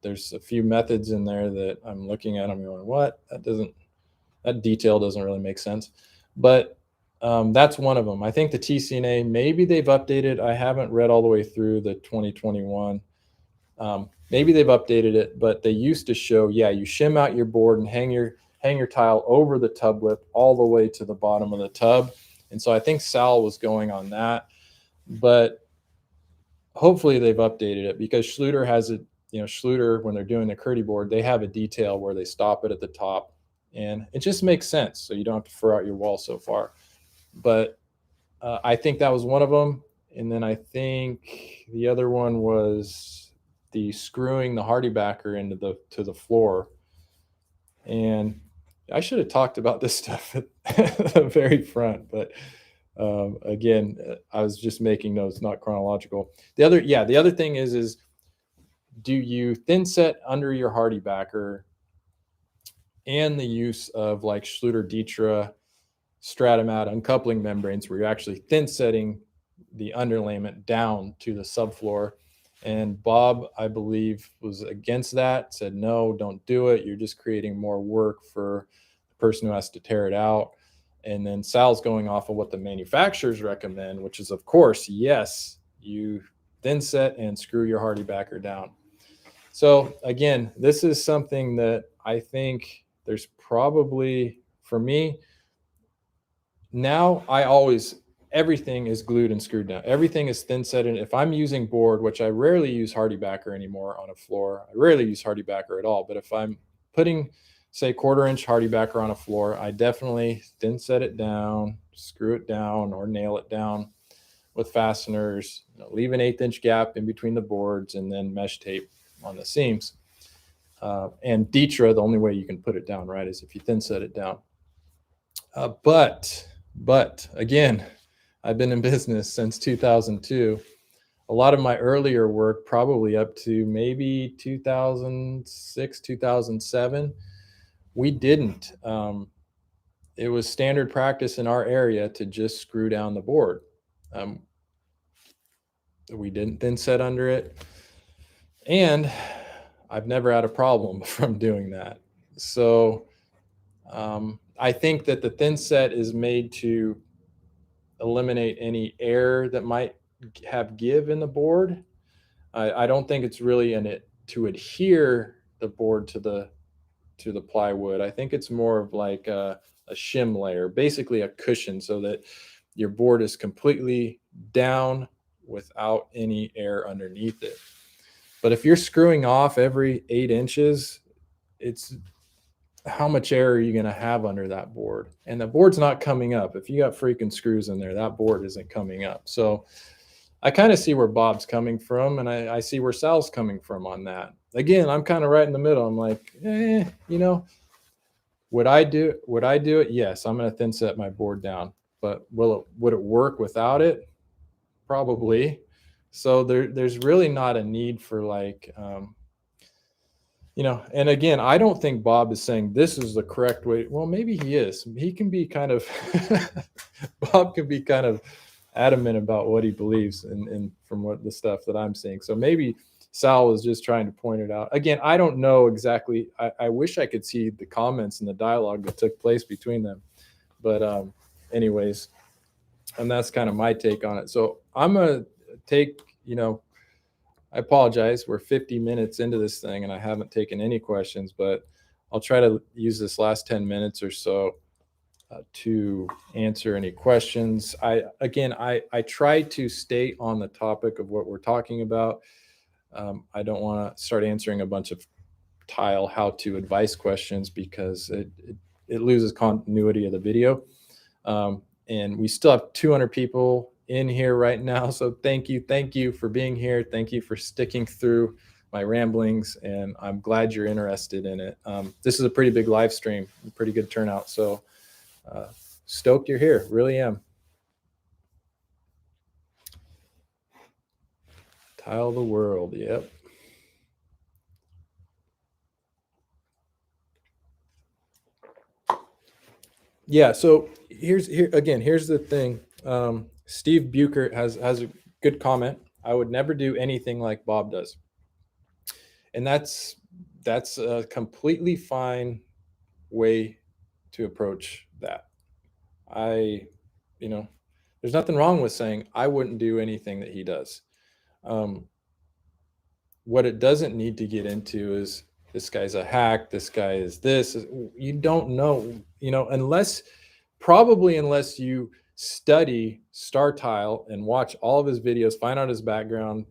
There's a few methods in there that I'm looking at. I'm going, what? That detail doesn't really make sense. But that's one of them. I think the TCNA, maybe they've updated. I haven't read all the way through the 2021. Maybe they've updated it, but they used to show, yeah, you shim out your board and hang your tile over the tub lip all the way to the bottom of the tub. And so I think Sal was going on that, but hopefully they've updated it, because Schluter has it. Schluter, when they're doing the Curdy board, they have a detail where they stop it at the top, and it just makes sense. So you don't have to fur out your wall so far. But I think that was one of them. And then I think the other one was the screwing the hardy backer to the floor. And I should have talked about this stuff at the very front, but again, I was just making notes, not chronological. The other thing is do you thin set under your hardy backer, and the use of like Schluter Dietra Stratomat uncoupling membranes, where you're actually thin setting the underlayment down to the subfloor. And Bob, I believe, was against that, said, no, don't do it. You're just creating more work for the person who has to tear it out. And then Sal's going off of what the manufacturers recommend, which is, of course, yes, you thin set and screw your hardy backer down. So again, this is something that I think there's probably, for me, now everything is glued and screwed down. Everything is thin set. And if I'm using board, which I rarely use hardy backer anymore on a floor, I rarely use hardy backer at all. But if I'm putting, say, 1/4-inch hardy backer on a floor, I definitely thin set it down, screw it down, or nail it down with fasteners, leave an 1/8-inch gap in between the boards, and then mesh tape on the seams. And Dietra, the only way you can put it down right is if you thin set it down. But again, I've been in business since 2002. A lot of my earlier work, probably up to maybe 2006, 2007, we didn't. It was standard practice in our area to just screw down the board. We didn't thin set under it. And I've never had a problem from doing that. So I think that the thin set is made to eliminate any air that might have give in the board. I don't think it's really in it to adhere the board to the plywood. I think it's more of like a shim layer, basically a cushion, so that your board is completely down without any air underneath it. But if you're screwing off every 8 inches, it's how much air are you going to have under that board? And the board's not coming up. If you got freaking screws in there, that board isn't coming up. So I kind of see where Bob's coming from, and I see where Sal's coming from on that. Again, I'm kind of right in the middle. I'm like, would I do it? Yes, I'm going to thin set my board down. But would it work without it? Probably. So there's really not a need for like, and again, I don't think Bob is saying this is the correct way. Well, maybe he is. He can be kind of, Bob can be kind of adamant about what he believes, and from what the stuff that I'm seeing. So maybe Sal was just trying to point it out. Again, I don't know exactly. I wish I could see the comments and the dialogue that took place between them. But anyways, and that's kind of my take on it. So I'm going to take, I apologize. We're 50 minutes into this thing and I haven't taken any questions, but I'll try to use this last 10 minutes or so to answer any questions. I try to stay on the topic of what we're talking about. I don't want to start answering a bunch of tile how-to advice questions, because it loses continuity of the video. And we still have 200 people in here right now. So thank you for being here. Thank you for sticking through my ramblings, and I'm glad you're interested in it. This is a pretty big live stream, pretty good turnout. So stoked you're here, really am. Tile the world. Yep. Yeah. So here's the thing. Steve Bucher has a good comment. I would never do anything like Bob does, and that's a completely fine way to approach that. I, you know, there's nothing wrong with saying I wouldn't do anything that he does. Um, what it doesn't need to get into is this guy's a hack. This guy is this. You don't know, unless you study Star Tile and watch all of his videos, find out his background.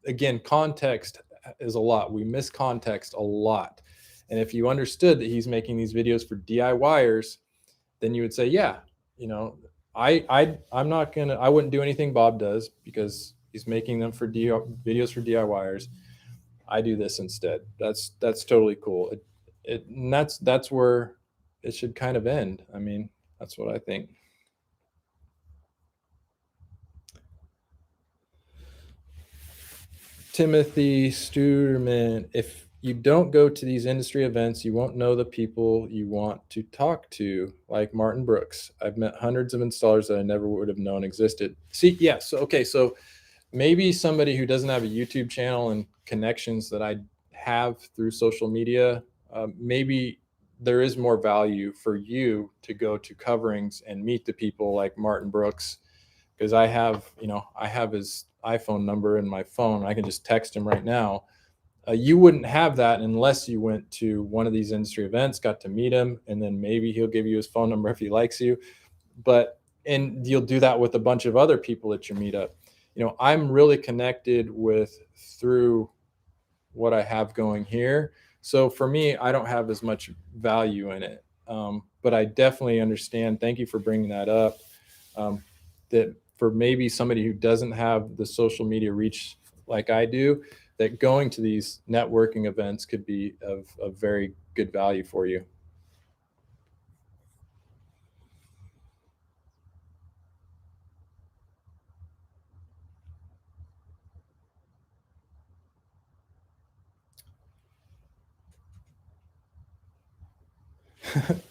Again, context is a lot. We miss context a lot. And if you understood that he's making these videos for DIYers, then you would say, yeah, you know, I'm not gonna, I wouldn't do anything Bob does because he's making them for videos for DIYers. I do this instead. That's totally cool. And that's where it should kind of end. I mean, that's what I think. Timothy Studerman, if you don't go to these industry events, you won't know the people you want to talk to, like Martin Brooks. I've met hundreds of installers that I never would have known existed. See, yeah, so okay, so maybe somebody who doesn't have a YouTube channel and connections that I have through social media, maybe there is more value for you to go to coverings and meet the people like Martin Brooks, because I have his iPhone number in my phone. I can just text him right now. You wouldn't have that unless you went to one of these industry events, got to meet him, and then maybe he'll give you his phone number if he likes you. But and you'll do that with a bunch of other people at your meetup. I'm really connected with through what I have going here. So for me, I don't have as much value in it. But I definitely understand. Thank you for bringing that up. That for maybe somebody who doesn't have the social media reach like I do, that going to these networking events could be of very good value for you.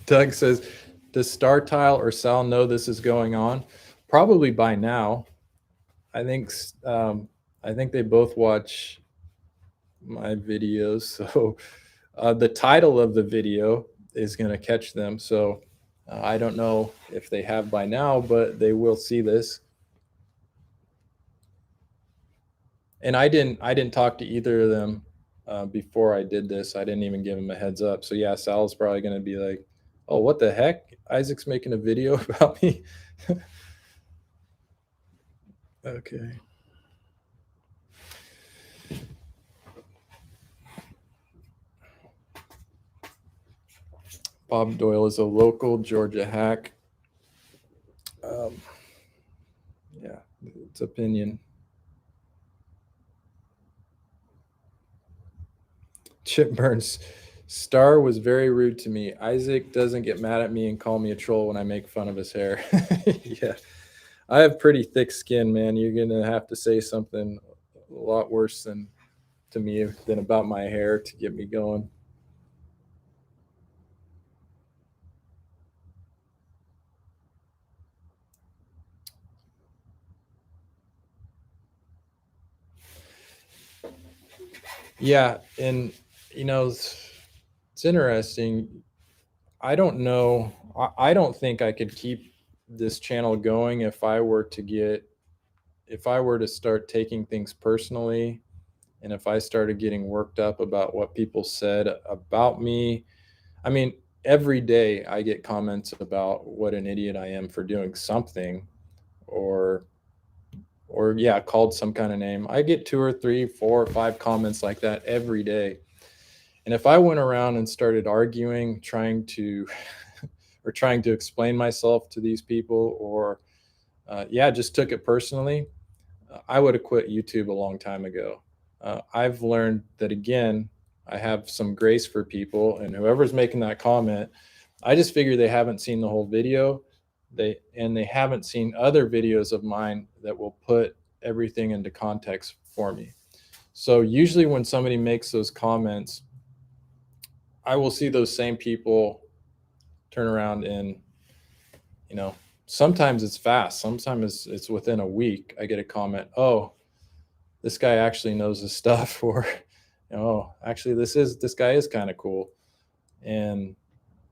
Doug says, does Star Tile or Sal know this is going on? Probably by now. I think I think they both watch my videos, so the title of the video is going to catch them. So I don't know if they have by now, but they will see this. And I didn't talk to either of them before I did this. I didn't even give them a heads up. So yeah, Sal's probably going to be like, "Oh, what the heck? Isaac's making a video about me." Okay. Bob Doyle is a local Georgia hack. Um, yeah, it's opinion. Chip Burns. Starr was very rude to me. Isaac doesn't get mad at me and call me a troll when I make fun of his hair. Yeah. I have pretty thick skin, man. You're gonna have to say something a lot worse than to me than about my hair to get me going. Yeah, and it's interesting. I don't know. I don't think I could keep this channel going if I were to start taking things personally, and if I started getting worked up about what people said about me. I mean, every day I get comments about what an idiot I am for doing something, or yeah, called some kind of name. I get two or three, four or five comments like that every day. And if I went around and started arguing, trying to or trying to explain myself to these people, or yeah, just took it personally, I would have quit YouTube a long time ago. I've learned that, again, I have some grace for people, and whoever's making that comment, I just figure they haven't seen the whole video. They haven't seen other videos of mine that will put everything into context for me. So usually when somebody makes those comments, I will see those same people turn around and, you know, sometimes it's fast. Sometimes it's within a week. I get a comment, oh, this guy actually knows his stuff, or, oh, actually this guy is kind of cool. And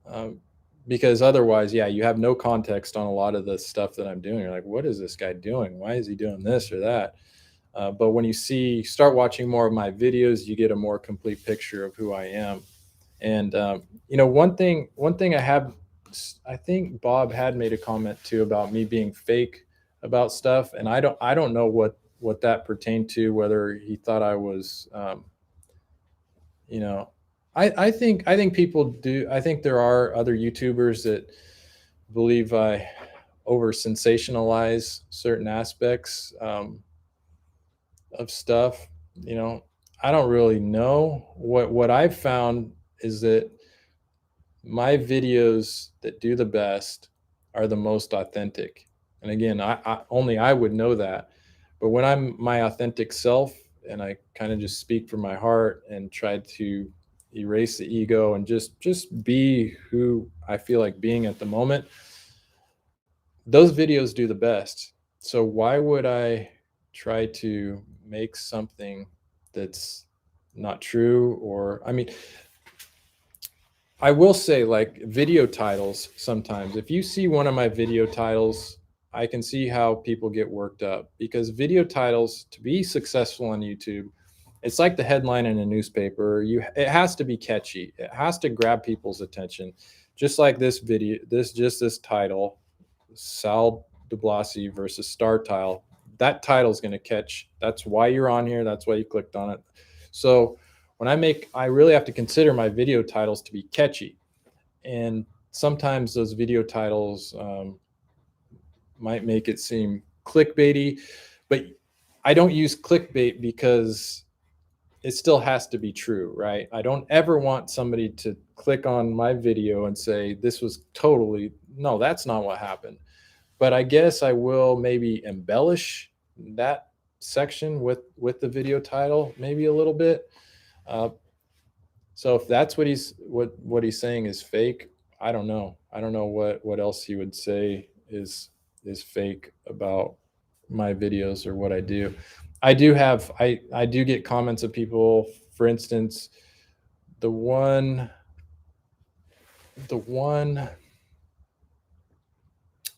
um, because otherwise, yeah, you have no context on a lot of the stuff that I'm doing. You're like, what is this guy doing? Why is he doing this or that? But when you start watching more of my videos, you get a more complete picture of who I am. And one thing I think Bob had made a comment too about me being fake about stuff, and I don't know what that pertained to. Whether he thought I was, you know, I think people do. I think there are other YouTubers that believe I over sensationalize certain aspects of stuff. You know, I don't really know. What I've found is that my videos that do the best are the most authentic. And again, I only I would know that. But when I'm my authentic self and I kind of just speak from my heart and try to erase the ego and just be who I feel like being at the moment, those videos do the best. So why would I try to make something that's not true? Or I mean, I will say, like, video titles, sometimes if you see one of my video titles, I can see how people get worked up, because video titles, to be successful on YouTube, it's like the headline in a newspaper. It has to be catchy. It has to grab people's attention. Just like this video, this title, Sal Diblasi versus Starr tile. That title is going to catch. That's why you're on here. That's why you clicked on it. So I really have to consider my video titles to be catchy. And sometimes those video titles might make it seem clickbaity, but I don't use clickbait because it still has to be true, right? I don't ever want somebody to click on my video and say, this was totally, no, that's not what happened. But I guess I will maybe embellish that section with the video title, maybe a little bit. Uh, so if that's what he's saying is fake, I don't know. I don't know what else he would say is fake about my videos or what I do. I do get comments of people, for instance, the one the one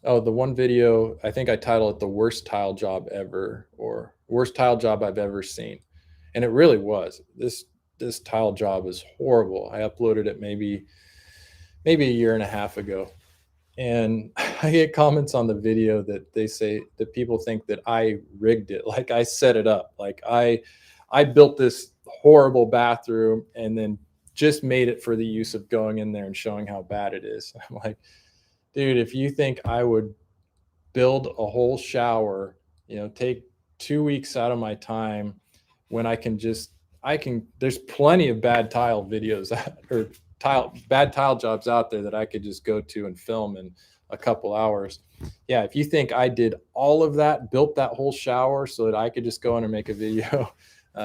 oh, the one video, I think I titled it "The Worst Tile Job Ever," or "Worst Tile Job I've Ever Seen." And it really was. This tile job is horrible. I uploaded it maybe a year and a half ago. And I get comments on the video that they say that people think that I rigged it, like I set it up, like I built this horrible bathroom and then just made it for the use of going in there and showing how bad it is. I'm like, dude, if you think I would build a whole shower, take 2 weeks out of my time when I can, there's plenty of bad tile videos or bad tile jobs out there that I could just go to and film in a couple hours. Yeah, if you think I did all of that, built that whole shower so that I could just go in and make a video,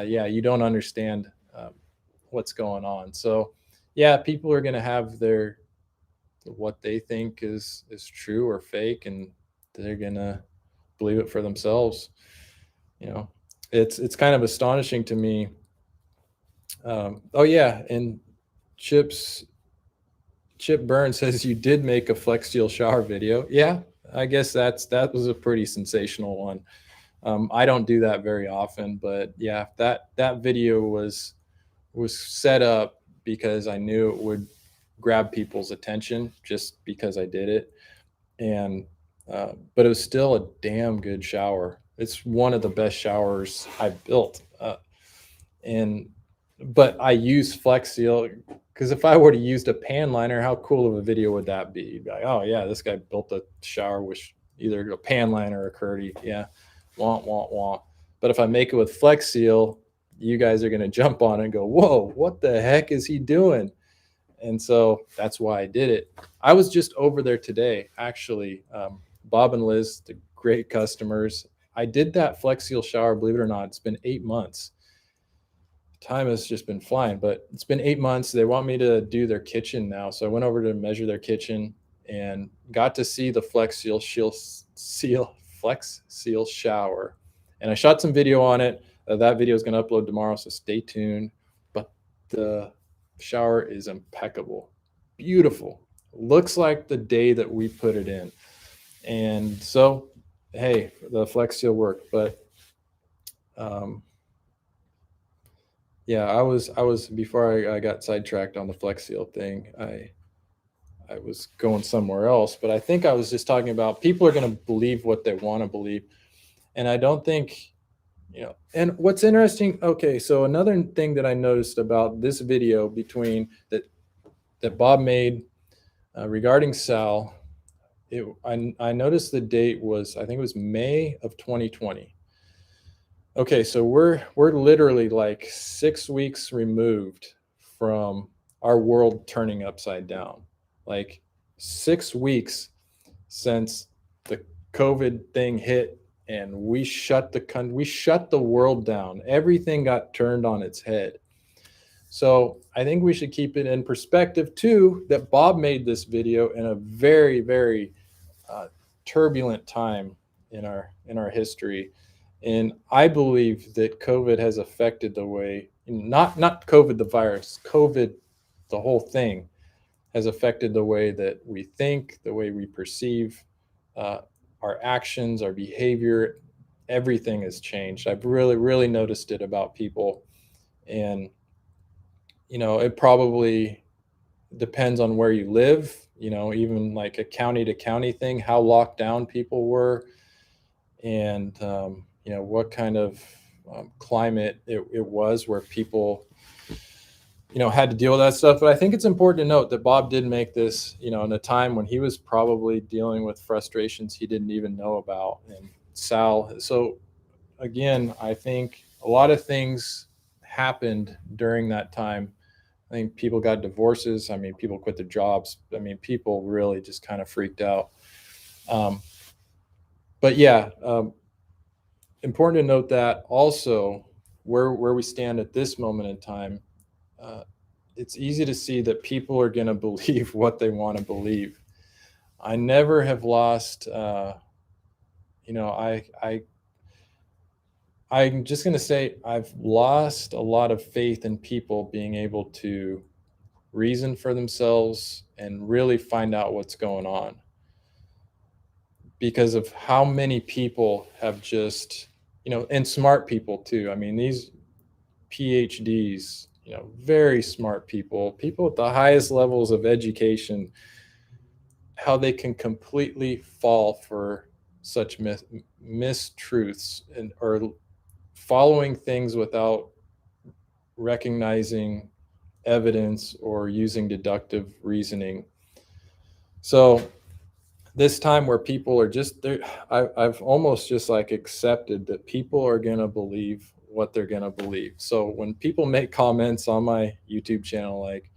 yeah, you don't understand what's going on. So yeah, people are going to have their what they think is true or fake, and they're going to believe it for themselves. you know it's kind of astonishing to me. Oh yeah, and chips Chip Burns says you did make a Flex Steel shower video. Yeah, I guess that was a pretty sensational one. I don't do that very often, but yeah, that video was set up because I knew it would grab people's attention just because I did it. And but it was still a damn good shower. It's one of the best showers I've built. And but I use Flex Seal because if I would have used a pan liner, how cool of a video would that be? You'd be like, oh yeah, this guy built a shower with either a pan liner or a Curdy. Yeah, want, want, want. But if I make it with Flex Seal, you guys are gonna jump on it and go, whoa, what the heck is he doing? And so that's why I did it. I was just over there today, actually. Bob and Liz, the great customers. I did that Flex Seal shower, believe it or not. It's been 8 months. Time has just been flying, but it's been 8 months. They want me to do their kitchen now. So I went over to measure their kitchen and got to see the Flex Seal shower. And I shot some video on it. That video is going to upload tomorrow, so stay tuned. But the shower is impeccable, beautiful. Looks like the day that we put it in. And so, hey, the Flex Seal worked. But yeah, I was before I got sidetracked on the Flex Seal thing. I was going somewhere else, but I think I was just talking about people are going to believe what they want to believe, and I don't think, And what's interesting, okay, so another thing that I noticed about this video between that Bob made regarding Sal, I noticed the date was, I think it was May of 2020. Okay, so we're literally like 6 weeks removed from our world turning upside down. Like 6 weeks since the COVID thing hit, and we shut the world down. Everything got turned on its head. So I think we should keep it in perspective too, that Bob made this video in a very, very turbulent time in our history. And I believe that COVID has affected the way, not COVID the virus, COVID the whole thing has affected the way that we think, the way we perceive our actions, our behavior. Everything has changed. I've really, really noticed it about people. And, it probably depends on where you live, even like a county to county thing, how locked down people were, and what kind of climate it was where people had to deal with that stuff. But I think it's important to note that Bob did make this in a time when he was probably dealing with frustrations he didn't even know about. And Sal, so again, I think a lot of things happened during that time. I think people got divorces. I mean, people quit their jobs. I mean, people really just kind of freaked out. But yeah, important to note that also where we stand at this moment in time, it's easy to see that people are going to believe what they want to believe. I never have lost, I'm just going to say I've lost a lot of faith in people being able to reason for themselves and really find out what's going on, because of how many people have just, and smart people too. I mean, these PhDs, very smart people at the highest levels of education, how they can completely fall for such mistruths or following things without recognizing evidence or using deductive reasoning. So this time where people are just there, I've almost just like accepted that people are going to believe what they're going to believe. So when people make comments on my YouTube channel like,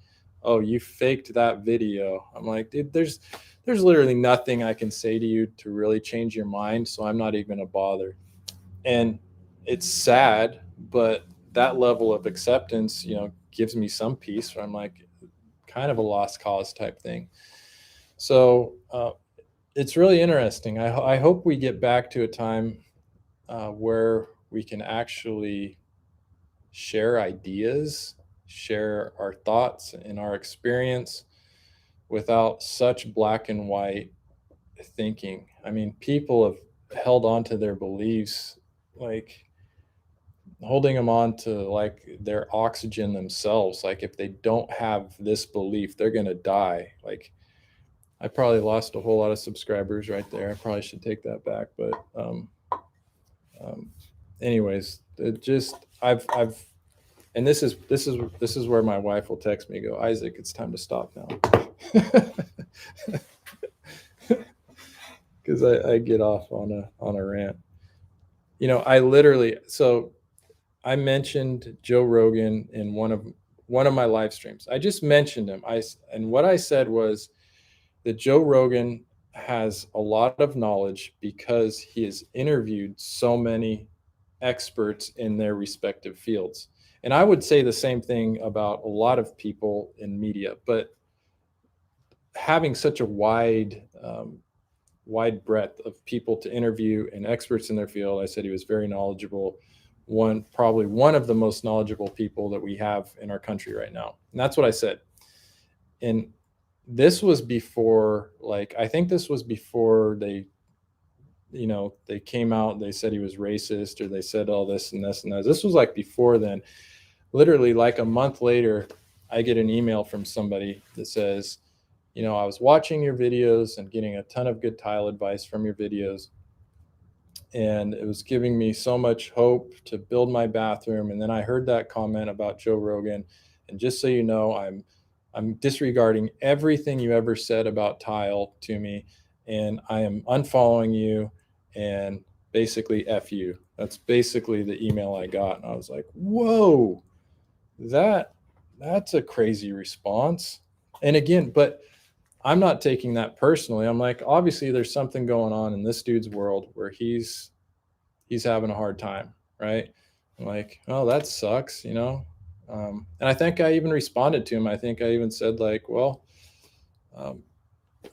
oh, you faked that video, I'm like, dude, there's literally nothing I can say to you to really change your mind, so I'm not even going to bother. And it's sad, but that level of acceptance, gives me some peace where I'm like, kind of a lost cause type thing. So it's really interesting. I hope we get back to a time where we can actually share ideas, share our thoughts and our experience without such black and white thinking. I mean, people have held on to their beliefs, like holding them on to like their oxygen themselves. Like if they don't have this belief, they're going to die. Like I probably lost a whole lot of subscribers right there. I probably should take that back. But anyways, it just, and this is where my wife will text me, go, Isaac, it's time to stop now. Cause I get off on a rant. I mentioned Joe Rogan in one of my live streams. I just mentioned him. And what I said was that Joe Rogan has a lot of knowledge because he has interviewed so many experts in their respective fields. And I would say the same thing about a lot of people in media, but having such a wide breadth of people to interview and experts in their field. I said he was very knowledgeable. Probably one of the most knowledgeable people that we have in our country right now. And that's what I said. And this was before, like, I think this was before they came out and they said he was racist, or they said all this and this and that. This was like before then. Literally, like a month later, I get an email from somebody that says, I was watching your videos and getting a ton of good tile advice from your videos. And it was giving me so much hope to build my bathroom. And then I heard that comment about Joe Rogan. And just so you know, I'm disregarding everything you ever said about tile to me. And I am unfollowing you and basically F you. That's basically the email I got. And I was like, whoa, that's a crazy response. And again, but I'm not taking that personally. I'm like, obviously there's something going on in this dude's world where he's having a hard time, right? I'm like, oh, that sucks, and I think I even responded to him. I think I even said, like, well, um,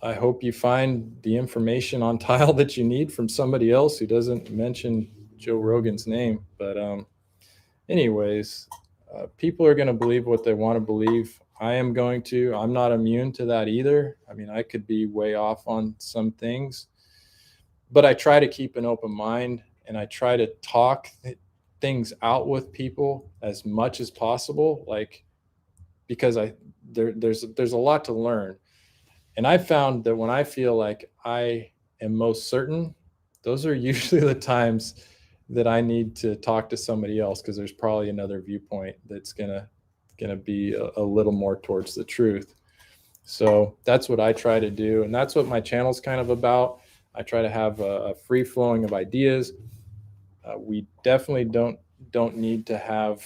I hope you find the information on tile that you need from somebody else who doesn't mention Joe Rogan's name. But anyways, people are going to believe what they want to believe. I am going to. I'm not immune to that either. I mean, I could be way off on some things, but I try to keep an open mind, and I try to talk things out with people as much as possible, like, because there's a lot to learn. And I found that when I feel like I am most certain, those are usually the times that I need to talk to somebody else, because there's probably another viewpoint that's gonna be a little more towards the truth. So that's what I try to do, and that's what my channel's kind of about. I try to have a free flowing of ideas. We definitely don't need to have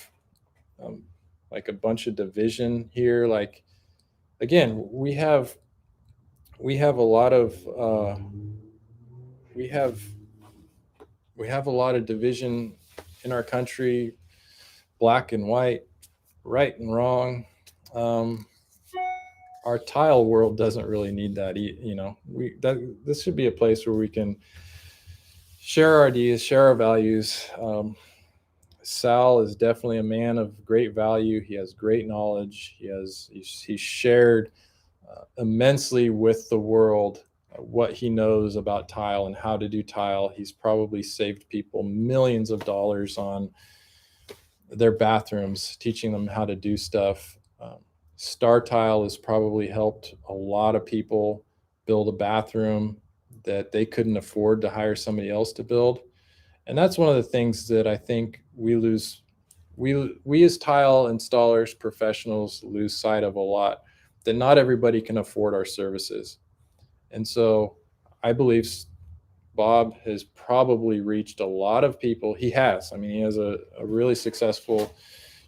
um, like a bunch of division here. Like, again, we have a lot of we have we have a lot of division in our country, black and white, right and wrong. Um, our tile world doesn't really need that. This should be a place where we can share our ideas, share our values. Sal is definitely a man of great value. He has great knowledge. He's shared immensely with the world what he knows about tile and how to do tile. He's probably saved people millions of dollars on their bathrooms, teaching them how to do stuff. Starr Tile has probably helped a lot of people build a bathroom that they couldn't afford to hire somebody else to build. And that's one of the things that I think we lose. We as tile installers, professionals, lose sight of a lot, that not everybody can afford our services. And so I believe Bob has probably reached a lot of people. He has. I mean, he has a really successful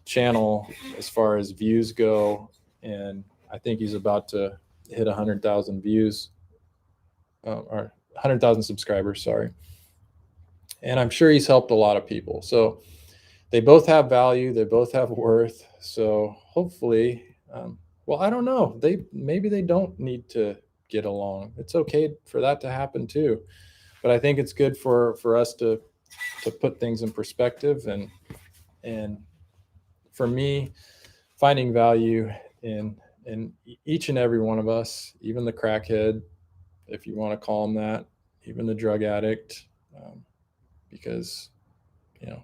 channel as far as views go. And I think he's about to hit 100,000 views, or 100,000 subscribers, sorry. And I'm sure he's helped a lot of people. So they both have value. They both have worth. So hopefully, well, I don't know. Maybe they don't need to get along. It's okay for that to happen too. But I think it's good for us to put things in perspective, and for me, finding value in each and every one of us, even the crackhead, if you want to call him that, even the drug addict, because you know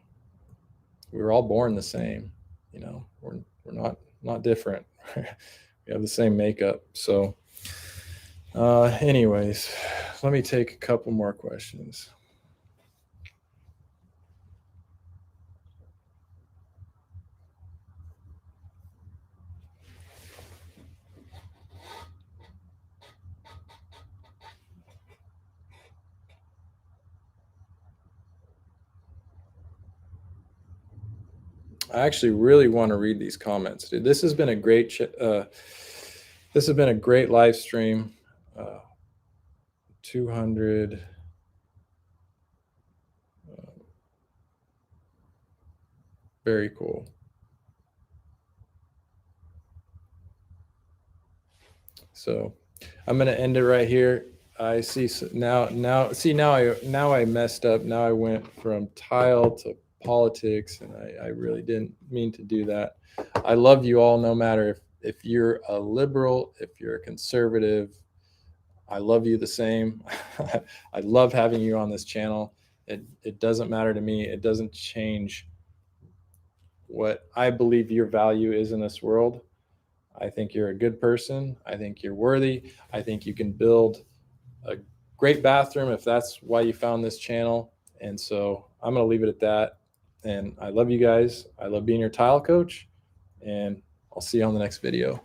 we were all born the same. We're not different. We have the same makeup. So, anyways, let me take a couple more questions. I actually really want to read these comments, dude. This has been a great live stream. Uh, 200. Very cool. So I'm going to end it right here. I see now I messed up. Now I went from tile to politics, and I really didn't mean to do that. I love you all, no matter if you're a liberal, if you're a conservative. I love you the same. I love having you on this channel. It doesn't matter to me. It doesn't change what I believe your value is in this world. I think you're a good person. I think you're worthy. I think you can build a great bathroom if that's why you found this channel. And so I'm going to leave it at that. And I love you guys. I love being your tile coach. And I'll see you on the next video.